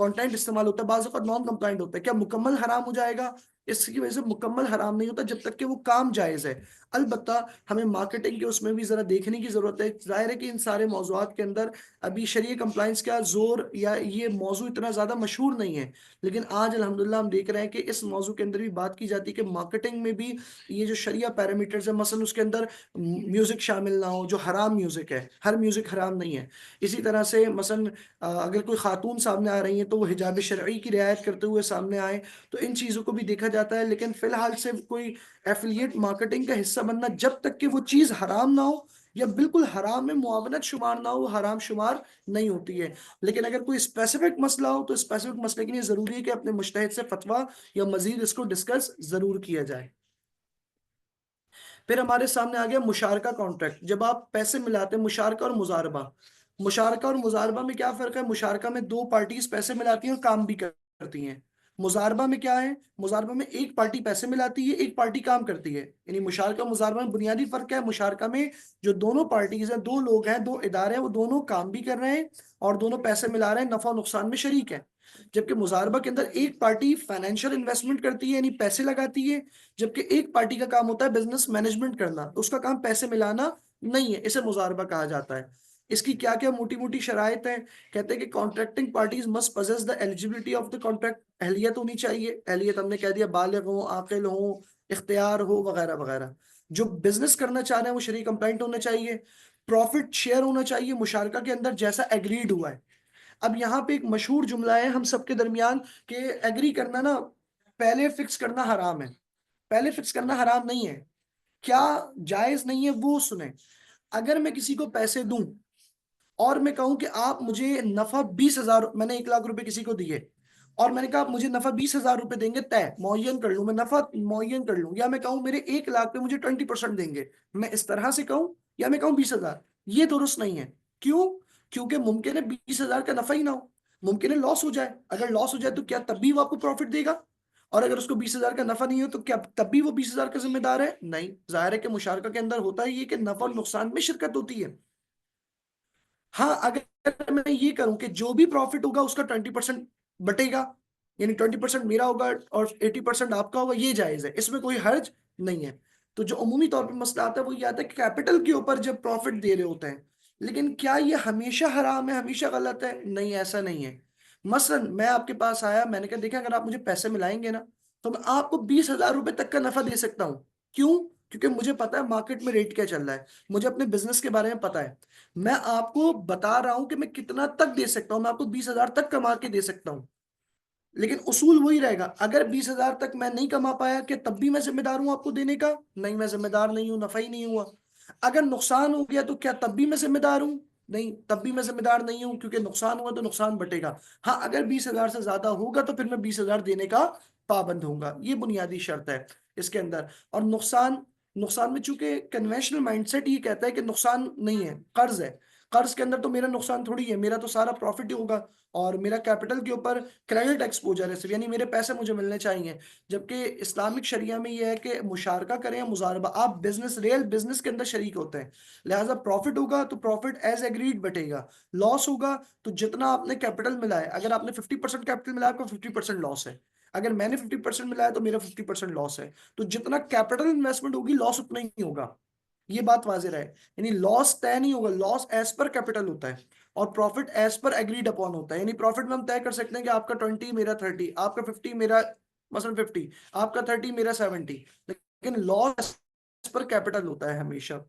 कंटेंट इस्तेमाल होता है बाज़ औक़ात नॉन कंप्लाइंट होता है। क्या मुकम्मल हराम हो जाएगा? इसकी वजह से मुकम्मल हराम नहीं होता जब तक कि वो काम जायज़ है। अलबत्ता हमें मार्केटिंग के उसमें भी ज़रा देखने की ज़रूरत है। ज़ाहिर है कि इन सारे मौज़ूआत के अंदर अभी शरीय कंप्लायंस का ज़ोर या ये मौज़ू इतना ज़्यादा मशहूर नहीं है। लेकिन आज अल्हम्दुलिल्लाह हम देख रहे हैं कि इस मौज़ू के अंदर भी बात की जाती है कि मार्केटिंग में भी ये जो शरिया पैरामीटर्स है, मसलन उसके अंदर म्यूज़िक शामिल ना हो जो हराम म्यूज़िक है, हर म्यूज़िक हराम नहीं है। इसी तरह से मसलन अगर कोई खातून सामने आ रही है तो वो हिजाब शरई की रियायत करते हुए सामने आए, तो इन चीज़ों को भी देखा जाता है। लेकिन फ़िलहाल सिर्फ़ कोई एफ़िलिएट मार्केटिंग का हिस्सा बनना, जब तक कि वो चीज़ हराम ना हो या बिल्कुल हराम में मुआवनत शुमार ना हो, वो हराम शुमार नहीं होती है। लेकिन अगर कोई स्पेसिफिक मसला हो तो स्पेसिफिक मसले के लिए ज़रूरी है कि अपने मुज्तहिद से फतवा या मज़ीद इसको डिस्कस ज़रूर किया जाए। फिर हमारे सामने आ गया मुशारका कॉन्ट्रैक्ट। जब आप पैसे मिलाते हैं, मुशारका और मुज़ारबा। मुशारका और मुज़ारबा में क्या फ़र्क है? मुशारका में 2 पार्टीज़ पैसे मिलाती हैं और काम भी करती हैं। मुज़ारबा में क्या है? मुज़ारबा में एक पार्टी पैसे मिलाती है, एक पार्टी काम करती है। यानी मुशारका मुज़ारबा में बुनियादी फ़र्क क्या है? मुशारका में जो दोनों पार्टीज़ हैं, 2 लोग हैं, 2 इदारे हैं, वो दोनों काम भी कर रहे हैं और दोनों पैसे मिला रहे हैं, नफ़ा और नुकसान में शरीक हैं। जबकि मुज़ारबा के अंदर एक पार्टी फाइनेंशियल इन्वेस्टमेंट करती है यानी पैसे लगाती है, जबकि एक पार्टी का काम होता है बिजनेस मैनेजमेंट करना, तो उसका काम पैसे मिलाना नहीं है, इसे मुज़ारबा कहा जाता है। इसकी क्या-क्या मोटी-मोटी शराइत हैं? कहते हैं कि contracting parties must possess the eligibility of the contract. अहलियत होनी चाहिए, अहलियत हमने कह दिया बालिग हो, आकिल हो, इख्तियार हो, वगैरह वगैरह। जो बिजनेस करना चाह रहे हैं वो शरीय कंप्लाइंट होना चाहिए, प्रॉफिट शेयर होना चाहिए मुशारका के अंदर जैसा एग्रीड हुआ है। अब यहाँ पे एक मशहूर जुमला है हम सबके दरमियान कि एग्री करना ना पहले फिक्स करना हराम है। पहले फिक्स करना हराम नहीं है। क्या जायज़ नहीं है वो सुने। अगर मैं किसी को पैसे दूँ और मैं कहूँ कि आप मुझे नफ़ा 20,000, मैंने 1 लाख रुपए किसी को दिए और मैंने कहा आप मुझे नफ़ा 20,000 रुपए देंगे तय, मुअय्यन कर लूँ, मैं नफ़ा मुअय्यन कर लूँ, या मैं कहूँ मेरे 1 लाख पे मुझे 20% देंगे। मैं इस तरह से कहूँ या मैं कहूँ 20,000, ये दुरुस्त नहीं है। क्यों? क्योंकि मुमकिन है 20,000 का नफ़ा ही ना हो, मुमकिन है लॉस हो जाए। अगर लॉस हो जाए तो क्या तब भी वो आपको प्रॉफ़िट देगा? और अगर उसको 20,000 का नफ़ा नहीं हो तो क्या तब भी वो 20,000 का ज़िम्मेदार है? नहीं। ज़ाहिर है कि मुशारका के अंदर होता ही है कि नफ़ा और नुकसान में शिरकत होती है। हाँ, अगर मैं ये करूँ कि जो भी प्रॉफ़िट होगा उसका 20% बटेगा, यानी 20% मेरा होगा और 80% आपका होगा, ये जायज़ है, इसमें कोई हर्ज नहीं है। तो जो अमूमी तौर पे मसला आता है वो ये आता है कि कैपिटल के ऊपर जब प्रॉफ़िट दे रहे होते हैं, लेकिन क्या ये हमेशा हराम है, हमेशा गलत है? नहीं, ऐसा नहीं है। मसलन मैं आपके पास आया, मैंने कहा देखिए अगर आप मुझे पैसे मिलाएँगे ना, तो मैं आपको 20,000 रुपए तक का नफ़ा दे सकता हूँ। क्यों? क्योंकि मुझे पता है मार्केट में रेट क्या चल रहा है, मुझे अपने बिज़नेस के बारे में पता है। मैं आपको बता रहा हूँ कि मैं कितना तक दे सकता हूँ, मैं आपको 20,000 तक कमा के दे सकता हूँ। लेकिन उसूल वही रहेगा, अगर 20,000 तक मैं नहीं कमा पाया, क्या तब भी मैं ज़िम्मेदार हूँ आपको देने का? नहीं, मैं ज़िम्मेदार नहीं हूँ, नफ़ा ही नहीं हुआ। अगर नुकसान हो गया तो क्या तब भी मैं ज़िम्मेदार हूँ? नहीं, तब भी मैं ज़िम्मेदार नहीं हूँ क्योंकि नुकसान हुआ तो नुकसान बटेगा। हाँ, अगर 20,000 से ज़्यादा होगा तो फिर मैं 20,000 देने का पाबंद होऊँगा। ये बुनियादी शर्त है इसके अंदर। और नुकसान नुकसान में चूँकि कन्वेंशनल माइंडसेट ये कहता है कि नुकसान नहीं है, कर्ज़ है। कर्ज़ के अंदर तो मेरा नुकसान थोड़ी है, मेरा तो सारा प्रॉफ़िट ही होगा और मेरा कैपिटल के ऊपर क्रेडिट एक्सपोज़र है सिर्फ़, यानी मेरे पैसे मुझे मिलने चाहिए। जबकि इस्लामिक शरिया में ये है कि मुशारका करें या मुज़ारबा, आप रियल बिज़नेस के अंदर शरीक होते हैं। लिहाज़ा प्रॉफ़िट होगा तो प्रॉफ़िट एज़ एग्रीड बटेगा, लॉस होगा तो जितना आपने कैपिटल मिलाया, अगर आपने 50% कैपिटल मिलाया आपका 50% लॉस है। अगर मैंने 50% मिलाया तो मेरा 50% लॉस है। तो जितना कैपिटल इन्वेस्टमेंट होगी लॉस उतना ही होगा। ये बात वाज़ेह रहे। यानी लॉस तय नहीं होगा, लॉस एज़ पर कैपिटल होता है और profit as per agreed upon होता है। यानी प्रॉफिट में हम तय कर सकते हैं कि आपका 20 मेरा 30, आपका 50 मेरा मसलन 50, आपका 30 मेरा 70, लेकिन लॉस एज़ पर कैपिटल होता है हमेशा।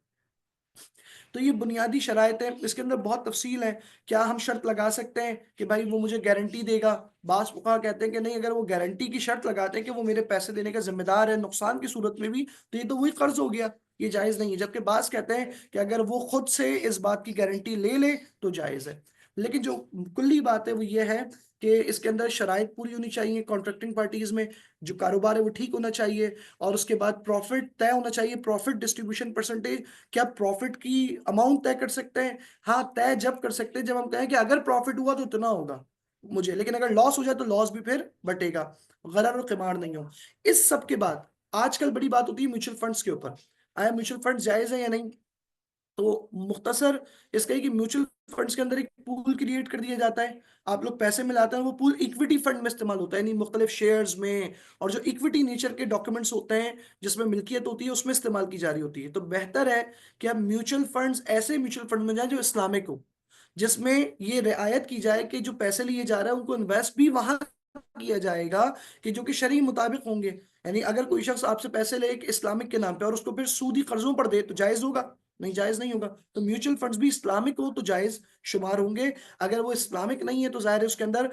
तो ये बुनियादी शराइत है, इसके अंदर बहुत तफसील है। क्या हम शर्त लगा सकते हैं कि भाई वो मुझे गारंटी देगा? बास फुकहा कहते हैं कि नहीं, अगर वो गारंटी की शर्त लगाते हैं कि वो मेरे पैसे देने का जिम्मेदार है नुकसान की सूरत में भी, तो ये तो वही कर्ज हो गया, ये जायज नहीं है। जबकि बास कहते हैं कि अगर वो खुद से इस बात की गारंटी ले ले तो जायज है। लेकिन जो कुल्ली बात है वो ये है कि इसके अंदर शराइत पूरी होनी चाहिए कॉन्ट्रैक्टिंग पार्टीज में, जो कारोबार है वो ठीक होना चाहिए, और उसके बाद प्रॉफिट तय होना चाहिए, प्रॉफिट डिस्ट्रीब्यूशन परसेंटेज। क्या प्रॉफिट की अमाउंट तय कर सकते हैं? हाँ, तय जब कर सकते हैं जब हम कहें कि अगर प्रॉफिट हुआ तो इतना होगा मुझे, लेकिन अगर लॉस हो जाए तो लॉस भी फिर बटेगा, गरर और किमार नहीं हो। इस सब के बाद आजकल बड़ी बात होती है म्यूचुअल फंड्स के ऊपर, आया म्यूचुअल फंड जायज है या नहीं? तो मुख्तसर इसका है कि म्यूचुअल फंड्स के अंदर एक पूल क्रिएट कर दिया जाता है, आप लोग पैसे मिलाते हैं, वो पूल इक्विटी फंड में इस्तेमाल होता है, यानी मुख्तलिफ शेयर्स में, और जो इक्विटी नेचर के डॉक्यूमेंट्स होते हैं जिसमें मिल्कियत होती है उसमें इस्तेमाल की जा रही होती है। तो बेहतर है कि आप म्यूचुअल फंड्स, ऐसे म्यूचुअल फंड में जाएं जो इस्लामिक हो, जिसमें ये रियायत की जाए कि जो पैसे लिए जा रहे हैं उनको इन्वेस्ट भी वहां किया जाएगा कि जो कि शरई मुताबिक होंगे। यानी अगर कोई शख्स आपसे पैसे ले एक इस्लामिक के नाम पे और उसको फिर सूदी कर्जों पर दे तो जायज होगा? नहीं, जायज नहीं होगा। तो म्यूचुअल फंड्स भी इस्लामिक हो तो जायज शुमार होंगे, अगर वो इस्लामिक नहीं है तो जाहिर है उसके अंदर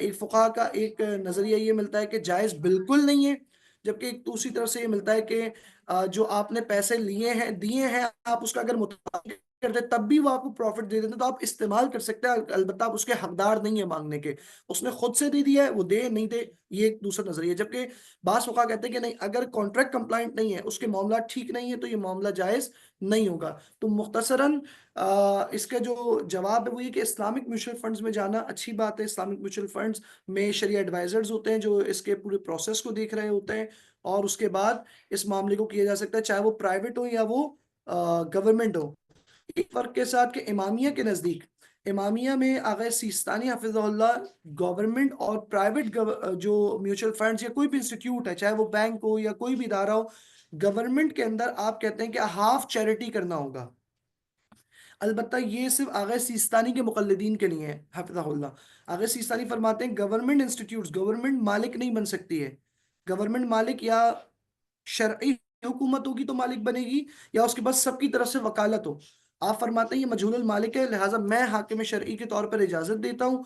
एक फुकाहा का एक नजरिया ये मिलता है कि जायज बिल्कुल नहीं है। जबकि एक दूसरी तरफ से ये मिलता है कि जो आपने पैसे लिए हैं दिए हैं, आप उसका अगर मुताबिक करते तब भी वो आपको प्रॉफिट दे देते तो आप इस्तेमाल कर सकते हैं, अलबत्ता आप उसके हकदार नहीं है मांगने के। उसने खुद से दे दिया है, वो दे नहीं दे, ये एक दूसरा नजरिया है। जबकि बास मौका कहते हैं कि नहीं, अगर कॉन्ट्रैक्ट कंप्लाइंट नहीं है, उसके मामला ठीक नहीं है, तो ये मामला जायज नहीं होगा। तो मुख्तसरन इसका जो जवाब है वो ये कि इस्लामिक म्यूचुअल फंड्स में जाना अच्छी बात है। इस्लामिक म्यूचुअल फंड्स में शरिया एडवाइजर्स होते हैं जो इसके पूरे प्रोसेस को देख रहे होते हैं, और उसके बाद इस मामले को किया जा सकता है, चाहे वो प्राइवेट हो या वो गवर्नमेंट हो। एक फर्क के साथ कि इमामिया के नज़दीक, इमामिया में आगे सिस्तानी हाफिज़हुल्लाह गवर्नमेंट और प्राइवेट जो म्यूचुअल फंड्स या कोई भी इंस्टीट्यूट है, चाहे वो बैंक हो या कोई भी इदारा हो, गवर्नमेंट के अंदर आप कहते हैं कि हाफ चैरिटी करना होगा। अलबत्ता ये सिर्फ आगे सिस्तानी के मुकल्लिदीन के लिए है हाफिज़हुल्लाह। आगे सिस्तानी फरमाते हैं गवर्नमेंट इंस्टीट्यूट्स, गवर्नमेंट मालिक नहीं बन सकती है। गवर्नमेंट मालिक या शरई हुकूमत होगी तो मालिक बनेगी, या उसके पास सबकी तरफ से वकालत हो। आप फरमाते हैं ये मजहूलुल मालिक है, लिहाजा मैं हाकिम शरई के तौर पर इजाजत देता हूँ,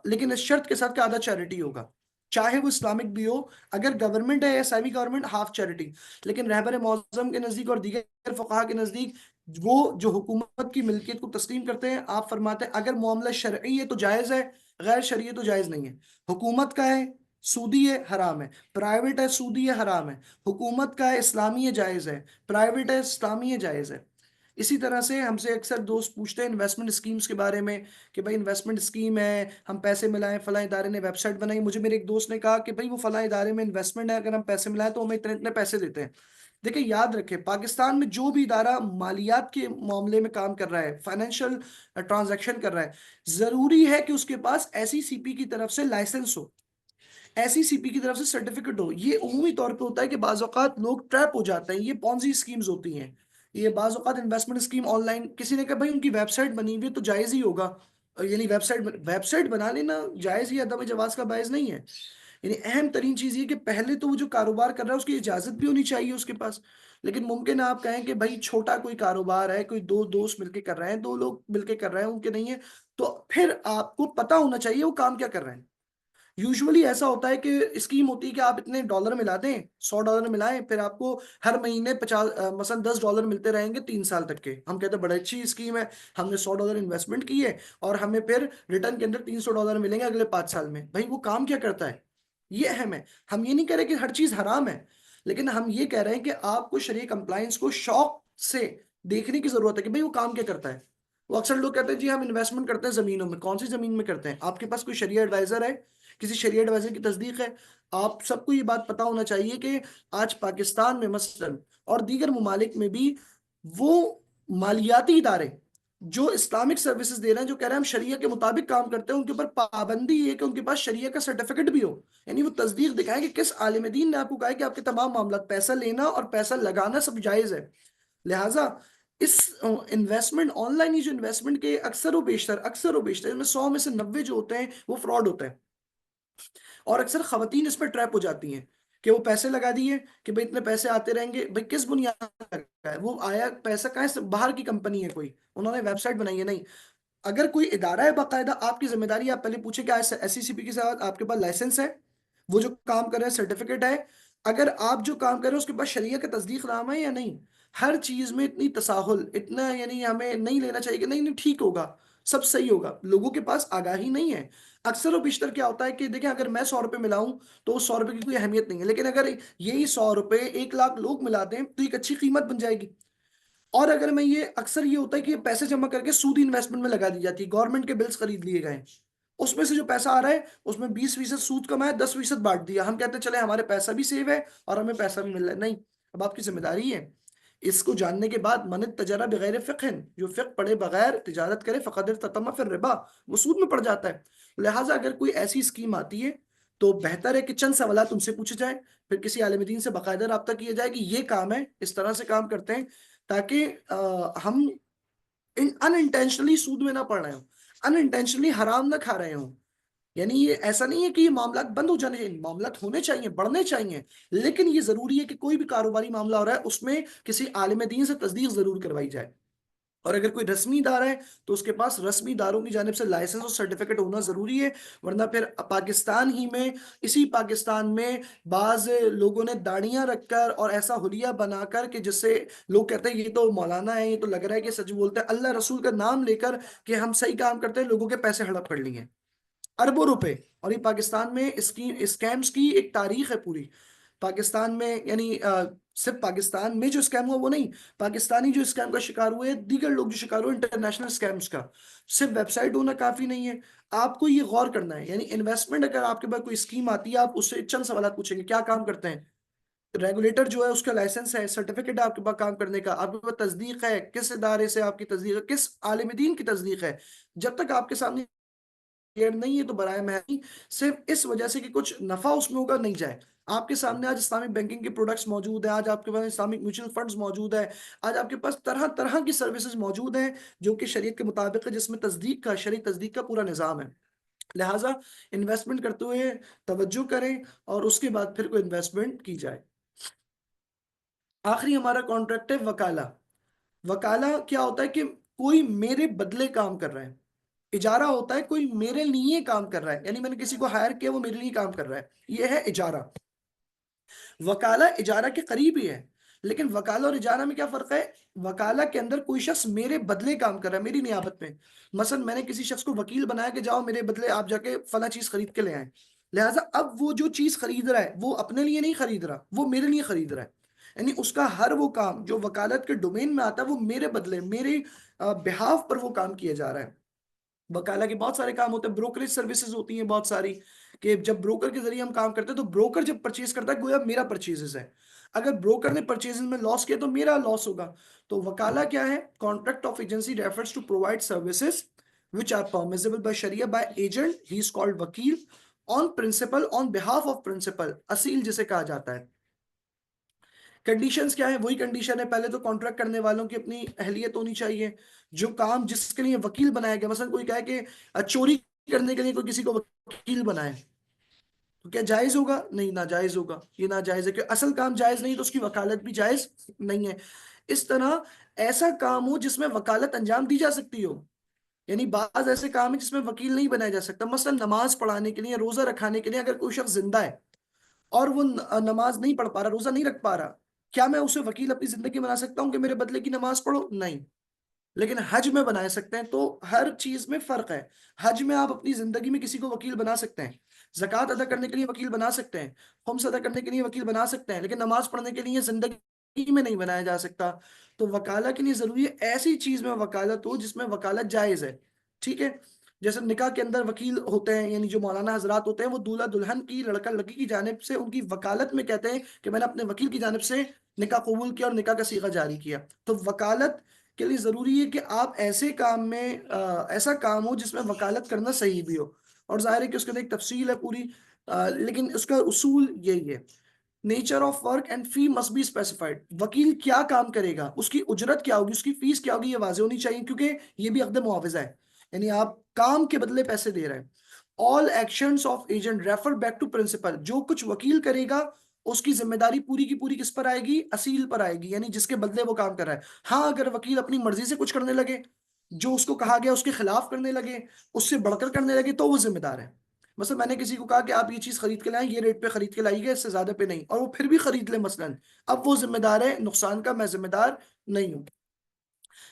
लेकिन इस शर्त के साथ कि आधा चैरिटी होगा, चाहे वो इस्लामिक भी हो। अगर गवर्नमेंट है या सेमी गवर्नमेंट, हाफ चैरिटी। लेकिन रहबर मौज़म के नज़दीक और दीगर फुक़हा के नज़दीक वो जो हुकूमत की मिल्कियत को तस्लीम करते हैं, आप फरमाते हैं अगर मामला शरई है तो जायज़ है, गैर शरई है तो जायज़ नहीं है। हुकूमत का है, सूदी है, हराम है। प्राइवेट है, सूदी है, हराम है। हुकूमत का है, इस्लामी है, जायज़ है। प्राइवेट है, इस्लामी है, जायज़ है। इसी तरह से हमसे अक्सर दोस्त पूछते हैं इन्वेस्टमेंट स्कीम्स के बारे में कि भाई इन्वेस्टमेंट स्कीम है, हम पैसे मिलाएं, फलां इदारे ने वेबसाइट बनाई, मुझे मेरे एक दोस्त ने कहा कि भाई वो फलां इदारे में इन्वेस्टमेंट है, अगर हम पैसे मिलाएं तो हमें इतने इतने पैसे देते हैं। देखिए, याद रखें, पाकिस्तान में जो भी इदारा मालियात के मामले में काम कर रहा है, फाइनेंशियल ट्रांजैक्शन कर रहा है, जरूरी है कि उसके पास ऐसी सीपी की तरफ से लाइसेंस हो, ऐसी सीपी की तरफ से सर्टिफिकेट हो। ये उमूमी तौर पे होता है कि बाज़ औक़ात लोग ट्रैप हो जाते हैं, ये पॉन्जी स्कीम्स होती हैं। ये बाज़ औक़ात इन्वेस्टमेंट स्कीम ऑनलाइन, किसी ने कहा भाई उनकी वेबसाइट बनी हुई है तो जायज़ ही होगा, यानी वेबसाइट बना लेना जायज़ ही अदम जवाज़ का बायस नहीं है। यानी अहम तरीन चीज़ ये कि पहले तो वो जो कारोबार कर रहा है उसकी इजाज़त भी होनी चाहिए उसके पास। लेकिन मुमकिन है आप कहें कि भाई छोटा कोई कारोबार है, कोई 2 दोस्त मिलके कर रहे हैं, 2 लोग मिलके कर रहे हैं, उनके नहीं है, तो फिर आपको पता होना चाहिए वो काम क्या कर रहे हैं। यूजुअली ऐसा होता है कि स्कीम होती है कि आप इतने डॉलर मिला दें, $100 मिलाएं, फिर आपको हर महीने 50 मसलन $10 मिलते रहेंगे 3 साल तक के। हम कहते हैं बड़ी अच्छी स्कीम है, हमने $100 इन्वेस्टमेंट की है और हमें फिर रिटर्न के अंदर $300 मिलेंगे अगले 5 साल में। भाई वो काम क्या करता है, ये अहम है। हम ये नहीं कह रहे कि हर चीज हराम है, लेकिन हम ये कह रहे हैं कि आपको शरीय कंप्लायंस को शौक से देखने की जरूरत है कि भाई वो काम क्या करता है। वो अक्सर लोग कहते हैं जी हम इन्वेस्टमेंट करते हैं जमीनों में, कौन सी जमीन में करते हैं? आपके पास कोई शरिया एडवाइजर है, किसी शरिया एडवाइजर की तस्दीक है? आप सबको ये बात पता होना चाहिए कि आज पाकिस्तान में मसलन और दीगर ममालिक में भी वो मालियाती इदारे जो इस्लामिक सर्विसेज दे रहे हैं, जो कह रहे हैं हम शरिया के मुताबिक काम करते हैं, उनके ऊपर पाबंदी है कि उनके पास शरिया का सर्टिफिकेट भी हो, यानी वो तस्दीक दिखाएं कि किस आलिम दीन ने आपको कहा है कि आपके तमाम मामला, पैसा लेना और पैसा लगाना सब जायज है। लिहाजा इस इन्वेस्टमेंट, ऑनलाइन ही जो इन्वेस्टमेंट के अक्सर व बेशतर इनमें 100 में से 90 जो होते हैं वो फ्रॉड होते हैं, और अक्सर खवातीन इस पर ट्रैप हो जाती हैं कि वो पैसे लगा दिए कि भाई इतने पैसे आते रहेंगे, भाई किस बुनियाद पर लगा है वो, आया पैसा कहाँ से, बाहर की कंपनी है कोई, उन्होंने वेबसाइट बनाई है? नहीं। अगर कोई इदारा है बाकायदा, आपकी जिम्मेदारी है आप पहले पूछे क्या एससीसीपी के साथ आपके पास लाइसेंस है, वो जो काम कर रहे हैं सर्टिफिकेट है, अगर आप जो काम कर रहे हैं उसके पास शरिया का तस्दीकनामा है या नहीं। हर चीज में इतनी तसाहुल, इतना यानी हमें नहीं लेना चाहिए कि नहीं नहीं ठीक होगा, सब सही होगा, लोगों के पास आगाही नहीं है। अक्सर और बेशतर क्या होता है कि देखें, अगर मैं 100 रुपये मिलाऊं तो उस 100 रुपये की कोई अहमियत नहीं है, लेकिन अगर यही 100 रुपये 1 लाख लोग मिला दें तो एक अच्छी कीमत बन जाएगी। और अगर मैं ये, अक्सर ये होता है कि पैसे जमा करके सूदी इन्वेस्टमेंट में लगा दी जाती है, गवर्नमेंट के बिल्स खरीद लिए गए, उसमें से जो पैसा आ रहा है उसमें 20% सूद कमाया, 10% बांट दिया, हम कहते हैं चले हमारे पैसा भी सेव है और हमें पैसा भी मिल रहा है। नहीं, अब आपकी जिम्मेदारी है इसको जानने के बाद, मन तजरा बगैर फिक्र, जो फिक्र पढ़े बगैर तिजारत करे फ़क़द ततम फिर रिबा, वो सूद में पड़ जाता है। लिहाजा अगर कोई ऐसी स्कीम आती है तो बेहतर है कि चंद सवाल तुमसे पूछे जाए, फिर किसी आलिम दीन से बाकायदा रब्ता किया जाए कि ये काम है, इस तरह से काम करते हैं, ताकि हम अनइंटेंशनली सूद में ना पड़ रहे हो, अनइंटेंशनली हराम ना खा रहे हो। यानी ये ऐसा नहीं है कि ये मामला बंद हो जाने चाहिए, मामला होने चाहिए, बढ़ने चाहिए, लेकिन ये जरूरी है कि कोई भी कारोबारी मामला हो रहा है उसमें किसी आलिम दीन से तस्दीक जरूर करवाई जाए। और अगर कोई रस्मी इदारा है तो उसके पास रस्मी इदारों की जानिब से लाइसेंस और सर्टिफिकेट होना जरूरी है, वरना फिर पाकिस्तान ही में, इसी पाकिस्तान में बाज लोगों ने दाढ़ियां रखकर और ऐसा हुलिया बनाकर कि जिससे लोग कहते हैं ये तो मौलाना है, ये तो लग रहा है कि सच बोलते हैं, अल्लाह रसूल का नाम लेकर कि हम सही काम करते हैं, लोगों के पैसे हड़प कर लिए, अरबों रुपए। और ये पाकिस्तान में इसकी स्कैम्स की एक तारीख है पूरी, पाकिस्तान में, यानी सिर्फ पाकिस्तान में जो स्कैम हुआ वो नहीं, पाकिस्तानी जो स्कैम का शिकार हुए, दीगर लोग जो शिकार हुए इंटरनेशनल स्कैम्स का। सिर्फ वेबसाइट होना काफी नहीं है, आपको ये गौर करना है। यानी इन्वेस्टमेंट, अगर आपके पास कोई स्कीम आती है, आप उससे चंद सवाल पूछेंगे, क्या काम करते हैं, रेगुलेटर जो है उसका लाइसेंस है, सर्टिफिकेट है आपके पास काम करने का, आपके पास तस्दीक है, किस इदारे से आपकी तस्दीक है, किस आलिम दीन की तस्दीक है। जब तक आपके सामने क्लियर नहीं है तो बराए महरबानी, सिर्फ इस वजह से कि कुछ नफा उसमें होगा, नहीं जाए। आपके सामने आज इस्लामिक बैंकिंग के प्रोडक्ट्स मौजूद है, आज आपके पास इस्लामिक म्यूचुअल फंड्स मौजूद है, आज आपके पास तरह तरह की सर्विसेज मौजूद हैं जो कि शरीयत के मुताबिक है, जिसमें तस्दीक का, शरीय तस्दीक का पूरा निज़ाम है। लिहाजा इन्वेस्टमेंट करते हुए तवज्जो करें और उसके बाद फिर कोई इन्वेस्टमेंट की जाए। आखिरी हमारा कॉन्ट्रैक्ट है वकाला। वकाला क्या होता है कि कोई मेरे बदले काम कर रहा है। इजारा होता है कोई मेरे लिए काम कर रहा है, यानी मैंने किसी को हायर किया, वो मेरे लिए काम कर रहा है, ये है इजारा। वकाला इजारा के करीब ही है, लेकिन वकाला और इजारा में क्या फर्क है? वकाला के अंदर कोई शख्स मेरे बदले काम कर रहा है, मेरी नियाबत में। मसलन मैंने किसी शख्स को वकील बनाया कि जाओ मेरे बदले आप जाके फला चीज खरीद के ले आए। लिहाजा अब वो जो चीज खरीद रहा है वो अपने लिए नहीं खरीद रहा, वो मेरे लिए खरीद रहा है। यानी उसका हर वो काम जो वकालत के डोमेन में आता है वो मेरे बदले, मेरे बिहाफ पर वो काम किया जा रहा है। वकाला के बहुत सारे काम होते हैं, ब्रोकरेज सर्विसेज होती हैं बहुत सारी, कि जब ब्रोकर के जरिए हम काम करते हैं तो ब्रोकर जब परचेज करता है गोया मेरा परचेजेस है, अगर ब्रोकर ने परचेजेस में लॉस किया तो मेरा लॉस होगा। तो वकाला क्या है? Contract of agency refers to provide services which are permissible by sharia by agent, he is called वकील, on principal, on behalf of principal, Aseel जिसे कहा जाता है। कंडीशंस क्या है? वही कंडीशन है, पहले तो कॉन्ट्रैक्ट करने वालों की अपनी अहलियत होनी चाहिए, जो काम जिसके लिए वकील बनाया गया, मसलन कोई कहे कि चोरी करने के लिए कोई किसी को वकील बनाए, तो क्या जायज होगा? नहीं, नाजायज होगा, ये नाजायज है कि असल काम जायज नहीं तो उसकी वकालत भी जायज नहीं है। इस तरह ऐसा काम हो जिसमें वकालत अंजाम दी जा सकती हो, यानी बाज ऐसे काम है जिसमें वकील नहीं बनाया जा सकता, मसलन नमाज पढ़ाने के लिए, रोजा रखाने के लिए, अगर कोई शख्स जिंदा है और वो नमाज नहीं पढ़ पा रहा, रोजा नहीं रख पा रहा, क्या मैं उसे वकील अपनी जिंदगी बना सकता हूँ कि मेरे बदले की नमाज पढ़ो? नहीं। लेकिन हज में बना सकते हैं। तो हर चीज में फर्क है। हज में आप अपनी जिंदगी में किसी को वकील बना सकते हैं, जकात अदा करने के लिए वकील बना सकते हैं, खुम्स अदा करने के लिए वकील बना सकते हैं, लेकिन नमाज पढ़ने के लिए जिंदगी में नहीं बनाया जा सकता। तो वकाला के लिए जरूरी है ऐसी चीज में वकालत हो जिसमें वकालत जायज है। ठीक है, जैसे निकाह के अंदर वकील होते हैं, यानी जो मौलाना हजरात होते हैं, वो दूल्हा दुल्हन की, लड़का लड़की की जानिब से उनकी वकालत में कहते हैं कि मैंने अपने वकील की जानिब से निकाह कबूल किया और निकाह का सीगा जारी किया। तो वकालत के लिए जरूरी है कि आप ऐसे काम में ऐसा काम हो जिसमें वकालत करना सही भी हो। और जाहिर है कि उसके अंदर एक तफसील है पूरी, लेकिन उसका उसूल यही है। Nature of work and fee must be specified. वकील क्या काम करेगा, उसकी उजरत क्या होगी, उसकी फीस क्या होगी, ये वाज़ेह होनी चाहिए, क्योंकि ये भी अक़द मुआवजा है, यानी आप काम के बदले पैसे दे रहे हैं। All actions of agent refer back to principal. जो कुछ वकील करेगा उसकी जिम्मेदारी पूरी की पूरी किस पर आएगी? असील पर आएगी, यानी जिसके बदले वो काम कर रहा है। हाँ, अगर वकील अपनी मर्जी से कुछ करने लगे, जो उसको कहा गया उसके खिलाफ करने लगे, उससे बढ़कर करने लगे, तो वो जिम्मेदार है। मतलब मैंने किसी को कहा कि आप ये चीज खरीद के लाएं, ये रेट पे खरीद के लाइएगा, इससे ज्यादा पे नहीं, और वो फिर भी खरीद ले मसलन, अब वो जिम्मेदार है नुकसान का, मैं जिम्मेदार नहीं हूं।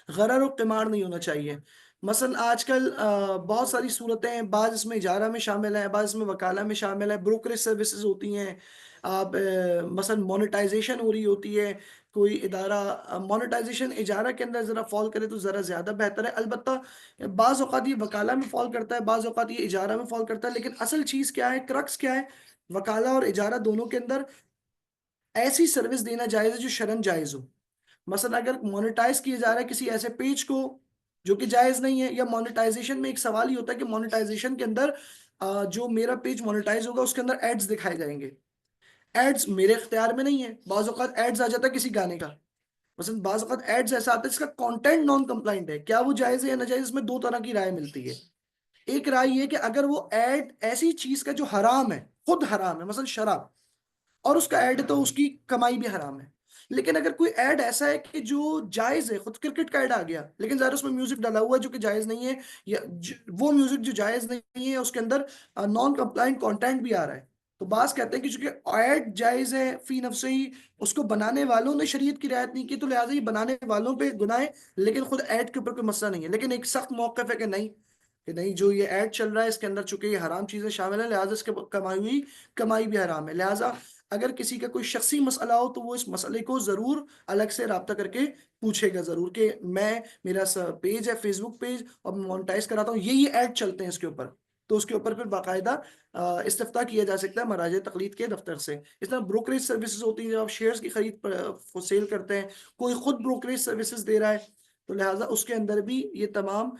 गरर और किमार नहीं होना चाहिए। मसलन आजकल बहुत सारी सूरतें हैं, बाज़ इसमें इजारा में शामिल है, बाज़ इसमें वकाला में शामिल है, ब्रोकरेज सर्विसेज होती हैं। आप मसलन मोनेटाइजेशन हो रही होती है, कोई इदारा मोनेटाइजेशन इजारा के अंदर ज़रा फॉल करे तो ज़रा ज़्यादा बेहतर है। अलबत्ता बाज़ औक़ात ये वकाला में फॉल करता है, बाज़ औक़ात ये इजारा में फॉल करता है, लेकिन असल चीज़ क्या है, क्रक्स क्या है? वकाला और इजारा दोनों के अंदर ऐसी सर्विस देना जायज़ है जो शरन जायज़ हो। मसलन अगर मोनेटाइज किया जा रहा है किसी ऐसे पेज को जो कि जायज नहीं है, या मोनेटाइजेशन में एक सवाल ही होता है कि मोनेटाइजेशन के अंदर जो मेरा पेज मोनेटाइज होगा उसके अंदर एड्स दिखाए जाएंगे। एड्स मेरे इख्तियार में नहीं है, बाज़ औक़ात एड्स आ जाता है किसी गाने का। मसलन बाज़ औक़ात एड्स ऐसा आता है जिसका कंटेंट नॉन कंप्लाइंट है, क्या वो जायज है या नाजायज? इसमें दो तरह की राय मिलती है। एक राय ये कि अगर वो एड ऐसी चीज का जो हराम है, खुद हराम है, मसलन शराब, और उसका ऐड है तो उसकी कमाई भी हराम है। लेकिन अगर कोई ऐड ऐसा है कि जो जायज है, खुद क्रिकेट का ऐड आ गया लेकिन ज़ाहिर उसमें म्यूजिक डाला हुआ है जो कि जायज नहीं है, या वो म्यूजिक जो जायज नहीं है उसके अंदर नॉन कंप्लाइंट कंटेंट भी आ रहा है, तो बास कहते हैं कि चूंकि ऐड जायज है फी नफ्से ही, उसको बनाने वालों ने शरीयत की रियायत नहीं की, तो लिहाजा ये बनाने वालों पे गुनाह है, लेकिन खुद ऐड के ऊपर कोई मसला नहीं है। लेकिन एक सख्त मौक़िफ़ है कि नहीं, जो ये ऐड चल रहा है इसके अंदर चूंकि ये हराम चीजें शामिल है, लिहाजा इसके कमाई हुई कमाई भी हराम है। लिहाजा अगर किसी का कोई शख्सी मसला हो तो वो इस मसले को जरूर अलग से राब्ता करके पूछेगा जरूर कि मैं, मेरा पेज है फेसबुक पेज और मैं मोनेटाइज कराता हूँ, ये ऐड चलते हैं इसके ऊपर, तो उसके ऊपर फिर बाकायदा इस्तिफ्ता किया जा सकता है मराजे तकलीद के दफ्तर से। इस तरह ब्रोकरेज सर्विसेज होती हैं, जब आप शेयर्स की खरीद सेल करते हैं, कोई खुद ब्रोकरेज सर्विसेज दे रहा है, तो लिहाजा उसके अंदर भी ये तमाम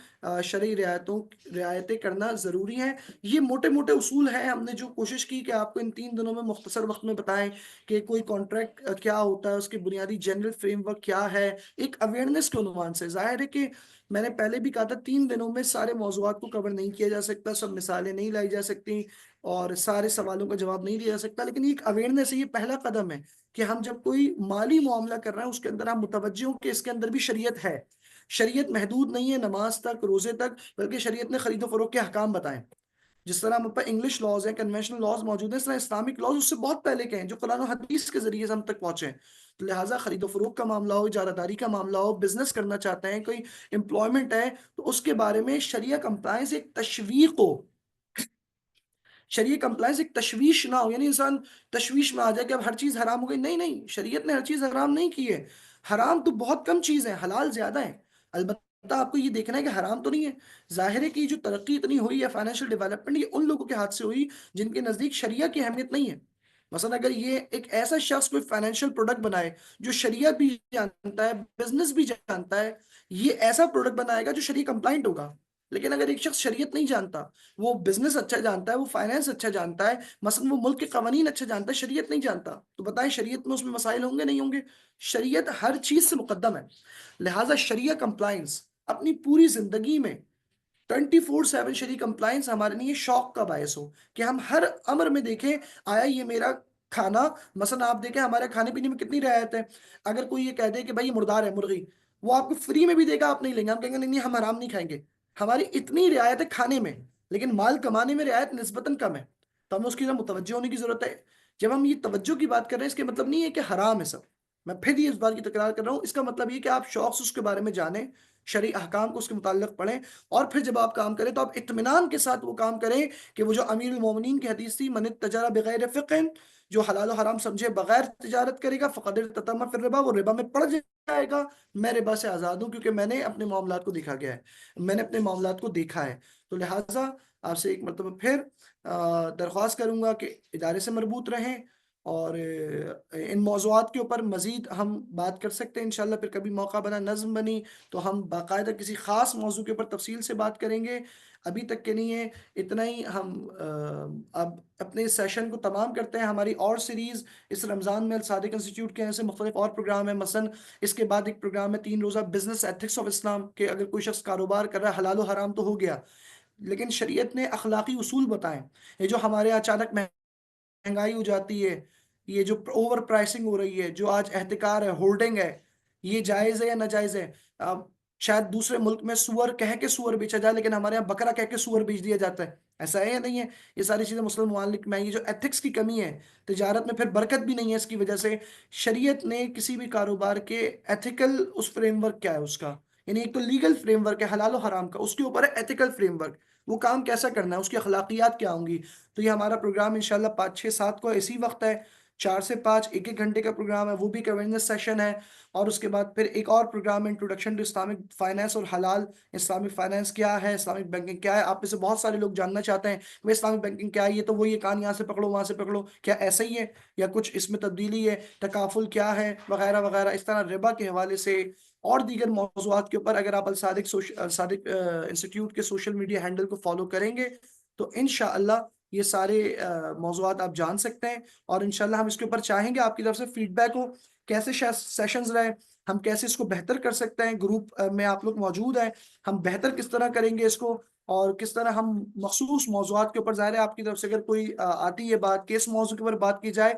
शरई रियायतें करना ज़रूरी है। ये मोटे मोटे उसूल हैं, हमने जो कोशिश की कि आपको इन 3 दिनों में मुख्तसर वक्त में बताएं कि कोई कॉन्ट्रैक्ट क्या होता है, उसके बुनियादी जनरल फ्रेमवर्क क्या है, एक अवेयरनेस के उन्वान से। जाहिर है कि मैंने पहले भी कहा था 3 दिनों में सारे मौज़ूआत को कवर नहीं किया जा सकता, सब मिसालें नहीं लाई जा सकती और सारे सवालों का जवाब नहीं दिया जा सकता, लेकिन ये एक अवेयरनेस है, ये पहला कदम है कि हम जब कोई माली मामला कर रहे हैं उसके अंदर हम मुतवज्जो हों कि इसके अंदर भी शरीयत है। शरीयत महदूद नहीं है नमाज तक, रोजे तक, बल्कि शरीयत ने खरीदो फरोख्त के हकाम बताएं। जिस तरह हम पर इंग्लिश लॉज हैं, कन्वेंशनल लॉज मौजूद हैं, इस तरह इस्लामिक लॉज उससे बहुत पहले के हैं जो कुरान और हदीस के जरिए से हम तक पहुंचे हैं। तो लिहाजा खरीदो फरोख्त का मामला हो, इजारादारी का मामला हो, बिजनेस करना चाहते हैं, कोई एम्प्लॉयमेंट है, तो उसके बारे में शरिया कंप्लायंस एक तशवीक हो, शरीय कंप्लायंस एक तशवीश ना हो, यानी इंसान तशवीश में आ जाए कि अब हर चीज हराम हो गई। नहीं नहीं, शरीयत ने हर चीज हराम नहीं की है। हराम तो बहुत कम चीज है, हलाल ज्यादा है। अलबत्ता आपको ये देखना है कि हराम तो नहीं है। जाहिर है कि जो तरक्की इतनी हुई है, फाइनेंशियल डेवलपमेंट, ये उन लोगों के हाथ से हुई जिनके नजदीक शरिया की अहमियत नहीं है। मसलन अगर ये एक ऐसा शख्स कोई फाइनेंशियल प्रोडक्ट बनाए जो शरिया भी जानता है, बिजनेस भी जानता है, ये ऐसा प्रोडक्ट बनाएगा जो शरीय कंप्लाइंट होगा। लेकिन अगर एक शख्स शरीयत नहीं जानता, वो बिजनेस अच्छा जानता है, वो फाइनेंस अच्छा जानता है, मसलन वो मुल्क के कवानीन अच्छा जानता है, शरीयत नहीं जानता, तो बताएं शरीयत में उसमें मसाइल होंगे नहीं होंगे? शरीयत हर चीज से मुकद्दम है। लिहाजा शरिया कंप्लाइंस अपनी पूरी जिंदगी में 24/7 शरीय कंप्लाइंस हमारे लिए शौक का बायस हो कि हम हर अमर में देखें, आया ये मेरा खाना, मसलन आप देखें हमारे खाने पीने में कितनी रियायत है। अगर कोई ये कह दे कि भाई ये मुर्दार है मुर्गी, वो आपको फ्री में भी देगा, आप नहीं लेंगे, हम कहेंगे नहीं नहीं हम हराम नहीं खाएंगे। हमारी इतनी रियायत है खाने में, लेकिन माल कमाने में रियायत निस्बतन कम है, तो हमें उसकी तरफ मुतवज्जो होने की जरूरत है। जब हम ये तवज्जो की बात कर रहे हैं, इसके मतलब नहीं है कि हराम है सब। मैं फिर ये इस बात की तकरार कर रहा हूँ, इसका मतलब ये कि आप शौक से उसके बारे में जानें, शरई अहकाम को उसके मुताल्लिक पढ़ें, और फिर जब आप काम करें तो आप इत्मीनान के साथ वो काम करें कि वो जो अमीरुल मोमिनीन की हदीस थी, मन तजारा बगैर फ़िक़्ह, जो हलाल और हराम समझे बगैर तिजारत करेगा फ़क़द इर्ततम फिर रिबा, वो रिबा में पड़ जाएगा। मैं रिबा से आज़ाद हूँ क्योंकि मैंने अपने मामलात को देखा गया है, मैंने अपने मामलात को देखा है। तो लिहाजा आपसे एक मरतबा फिर दरख्वास्त करूंगा कि इदारे से मरबूत रहें, और इन मौज़ूआत के ऊपर मज़ीद हम बात कर सकते हैं इंशाल्लाह। फिर कभी मौका बना, नज़्म बनी, तो हम बाकायदा किसी ख़ास मौजू के ऊपर तफसील से बात करेंगे। अभी तक के लिए इतना ही। हम अब अपने इस सेशन को तमाम करते हैं। हमारी और सीरीज़ इस रमज़ान में अल सादिक इंस्टीट्यूट के ऐसे मुख्तलिफ और प्रोग्राम है। मसलन इसके बाद एक प्रोग्राम है 3 रोज़ा बिजनेस एथिक्स ऑफ इस्लाम, के अगर कोई शख्स कारोबार कर रहा है, हलाल हराम तो हो गया, लेकिन शरीयत ने अखलाकी उसूल बताएं। ये जो हमारे यहाँ अचानक महंगाई हो जाती है, ये जो ओवर प्राइसिंग हो रही है, जो आज एहतिकार है, होल्डिंग है, ये जायज है या नाजायज है? शायद दूसरे मुल्क में सुअर कह के सुअर बेचा जाए, लेकिन हमारे यहाँ बकरा कह के सुअर बेच दिया जाता है। ऐसा है या नहीं है? ये सारी चीजें मुस्लिम ममालिक में, ये जो एथिक्स की कमी है, तिजारत में फिर बरकत भी नहीं है इसकी वजह से। शरीयत ने किसी भी कारोबार के एथिकल उस फ्रेमवर्क क्या है उसका, यानी एक तो लीगल फ्रेमवर्क है हलाल और हराम का, उसके ऊपर है एथिकल फ्रेमवर्क, वो काम कैसा करना है, उसकी अखलाकियात क्या होंगी। तो ये हमारा प्रोग्राम इंशाल्लाह 5 6 7 को इसी वक्त है, 4 से 5 एक घंटे का प्रोग्राम है, वो भी एक अवेयरनेस सेशन है। और उसके बाद फिर एक और प्रोग्राम है, इंट्रोडक्शन टू इस्लामिक फाइनेंस और हलाल। इस्लामिक फाइनेंस क्या है, इस्लामिक बैंकिंग क्या है? आप में से बहुत सारे लोग जानना चाहते हैं भाई इस्लामिक बैंकिंग क्या है, ये तो वही है, कान यहाँ से पकड़ो वहां से पकड़ो, क्या ऐसा ही है या कुछ इसमें तब्दीली है? तकाफुल क्या है, वगैरह वगैरह। इस तरह रिबा के हवाले से और दीगर मौज़ूआत के ऊपर अगर आप अल सादिक सादिक इंस्टीट्यूट के सोशल मीडिया हैंडल को फॉलो करेंगे तो इंशाअल्लाह ये सारे मौज़ूआत आप जान सकते हैं। और इंशाल्लाह हम इसके ऊपर चाहेंगे आपकी तरफ से फीडबैक हो, कैसे सेशंस रहे, हम कैसे इसको बेहतर कर सकते हैं। ग्रुप में आप लोग मौजूद हैं, हम बेहतर किस तरह करेंगे इसको, और किस तरह हम मखसूस मौज़ूआत के ऊपर, ज़ाहिर है आपकी तरफ से अगर कोई आती है बात, किस मौजू के ऊपर बात की जाए,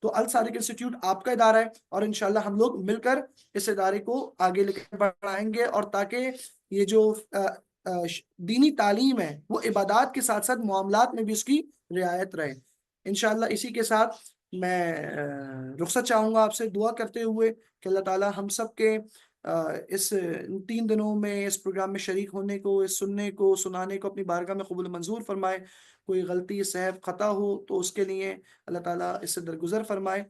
तो अल सादिक इंस्टीट्यूट आपका इदारा है, और इंशाल्लाह हम लोग मिलकर इस इदारे को आगे लेकर बढ़ाएंगे, और ताकि ये जो दीनी तालीम है वो इबादात के साथ साथ मामलात में भी उसकी रियायत रहे। इंशाल्लाह इसी के साथ मैं रुखसत चाहूंगा आपसे, दुआ करते हुए कि अल्लाह ताला हम सब के इस 3 दिनों में इस प्रोग्राम में शरीक होने को, इस सुनने को, सुनाने को अपनी बारगाह में कबूल मंजूर फरमाए। कोई गलती सहव खता हो तो उसके लिए अल्लाह ताला इससे दरगुजर फरमाए।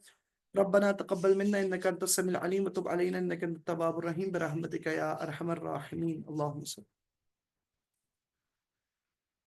रब्बना तक़ब्बल मिन्ना इन्नका अंतस समीउल अलीम व तुब अलैना इन्नका अंतत तव्वाबुर रहीम बिरहमतिका या अरहमर राहिमीन। अल्लाहुम्मा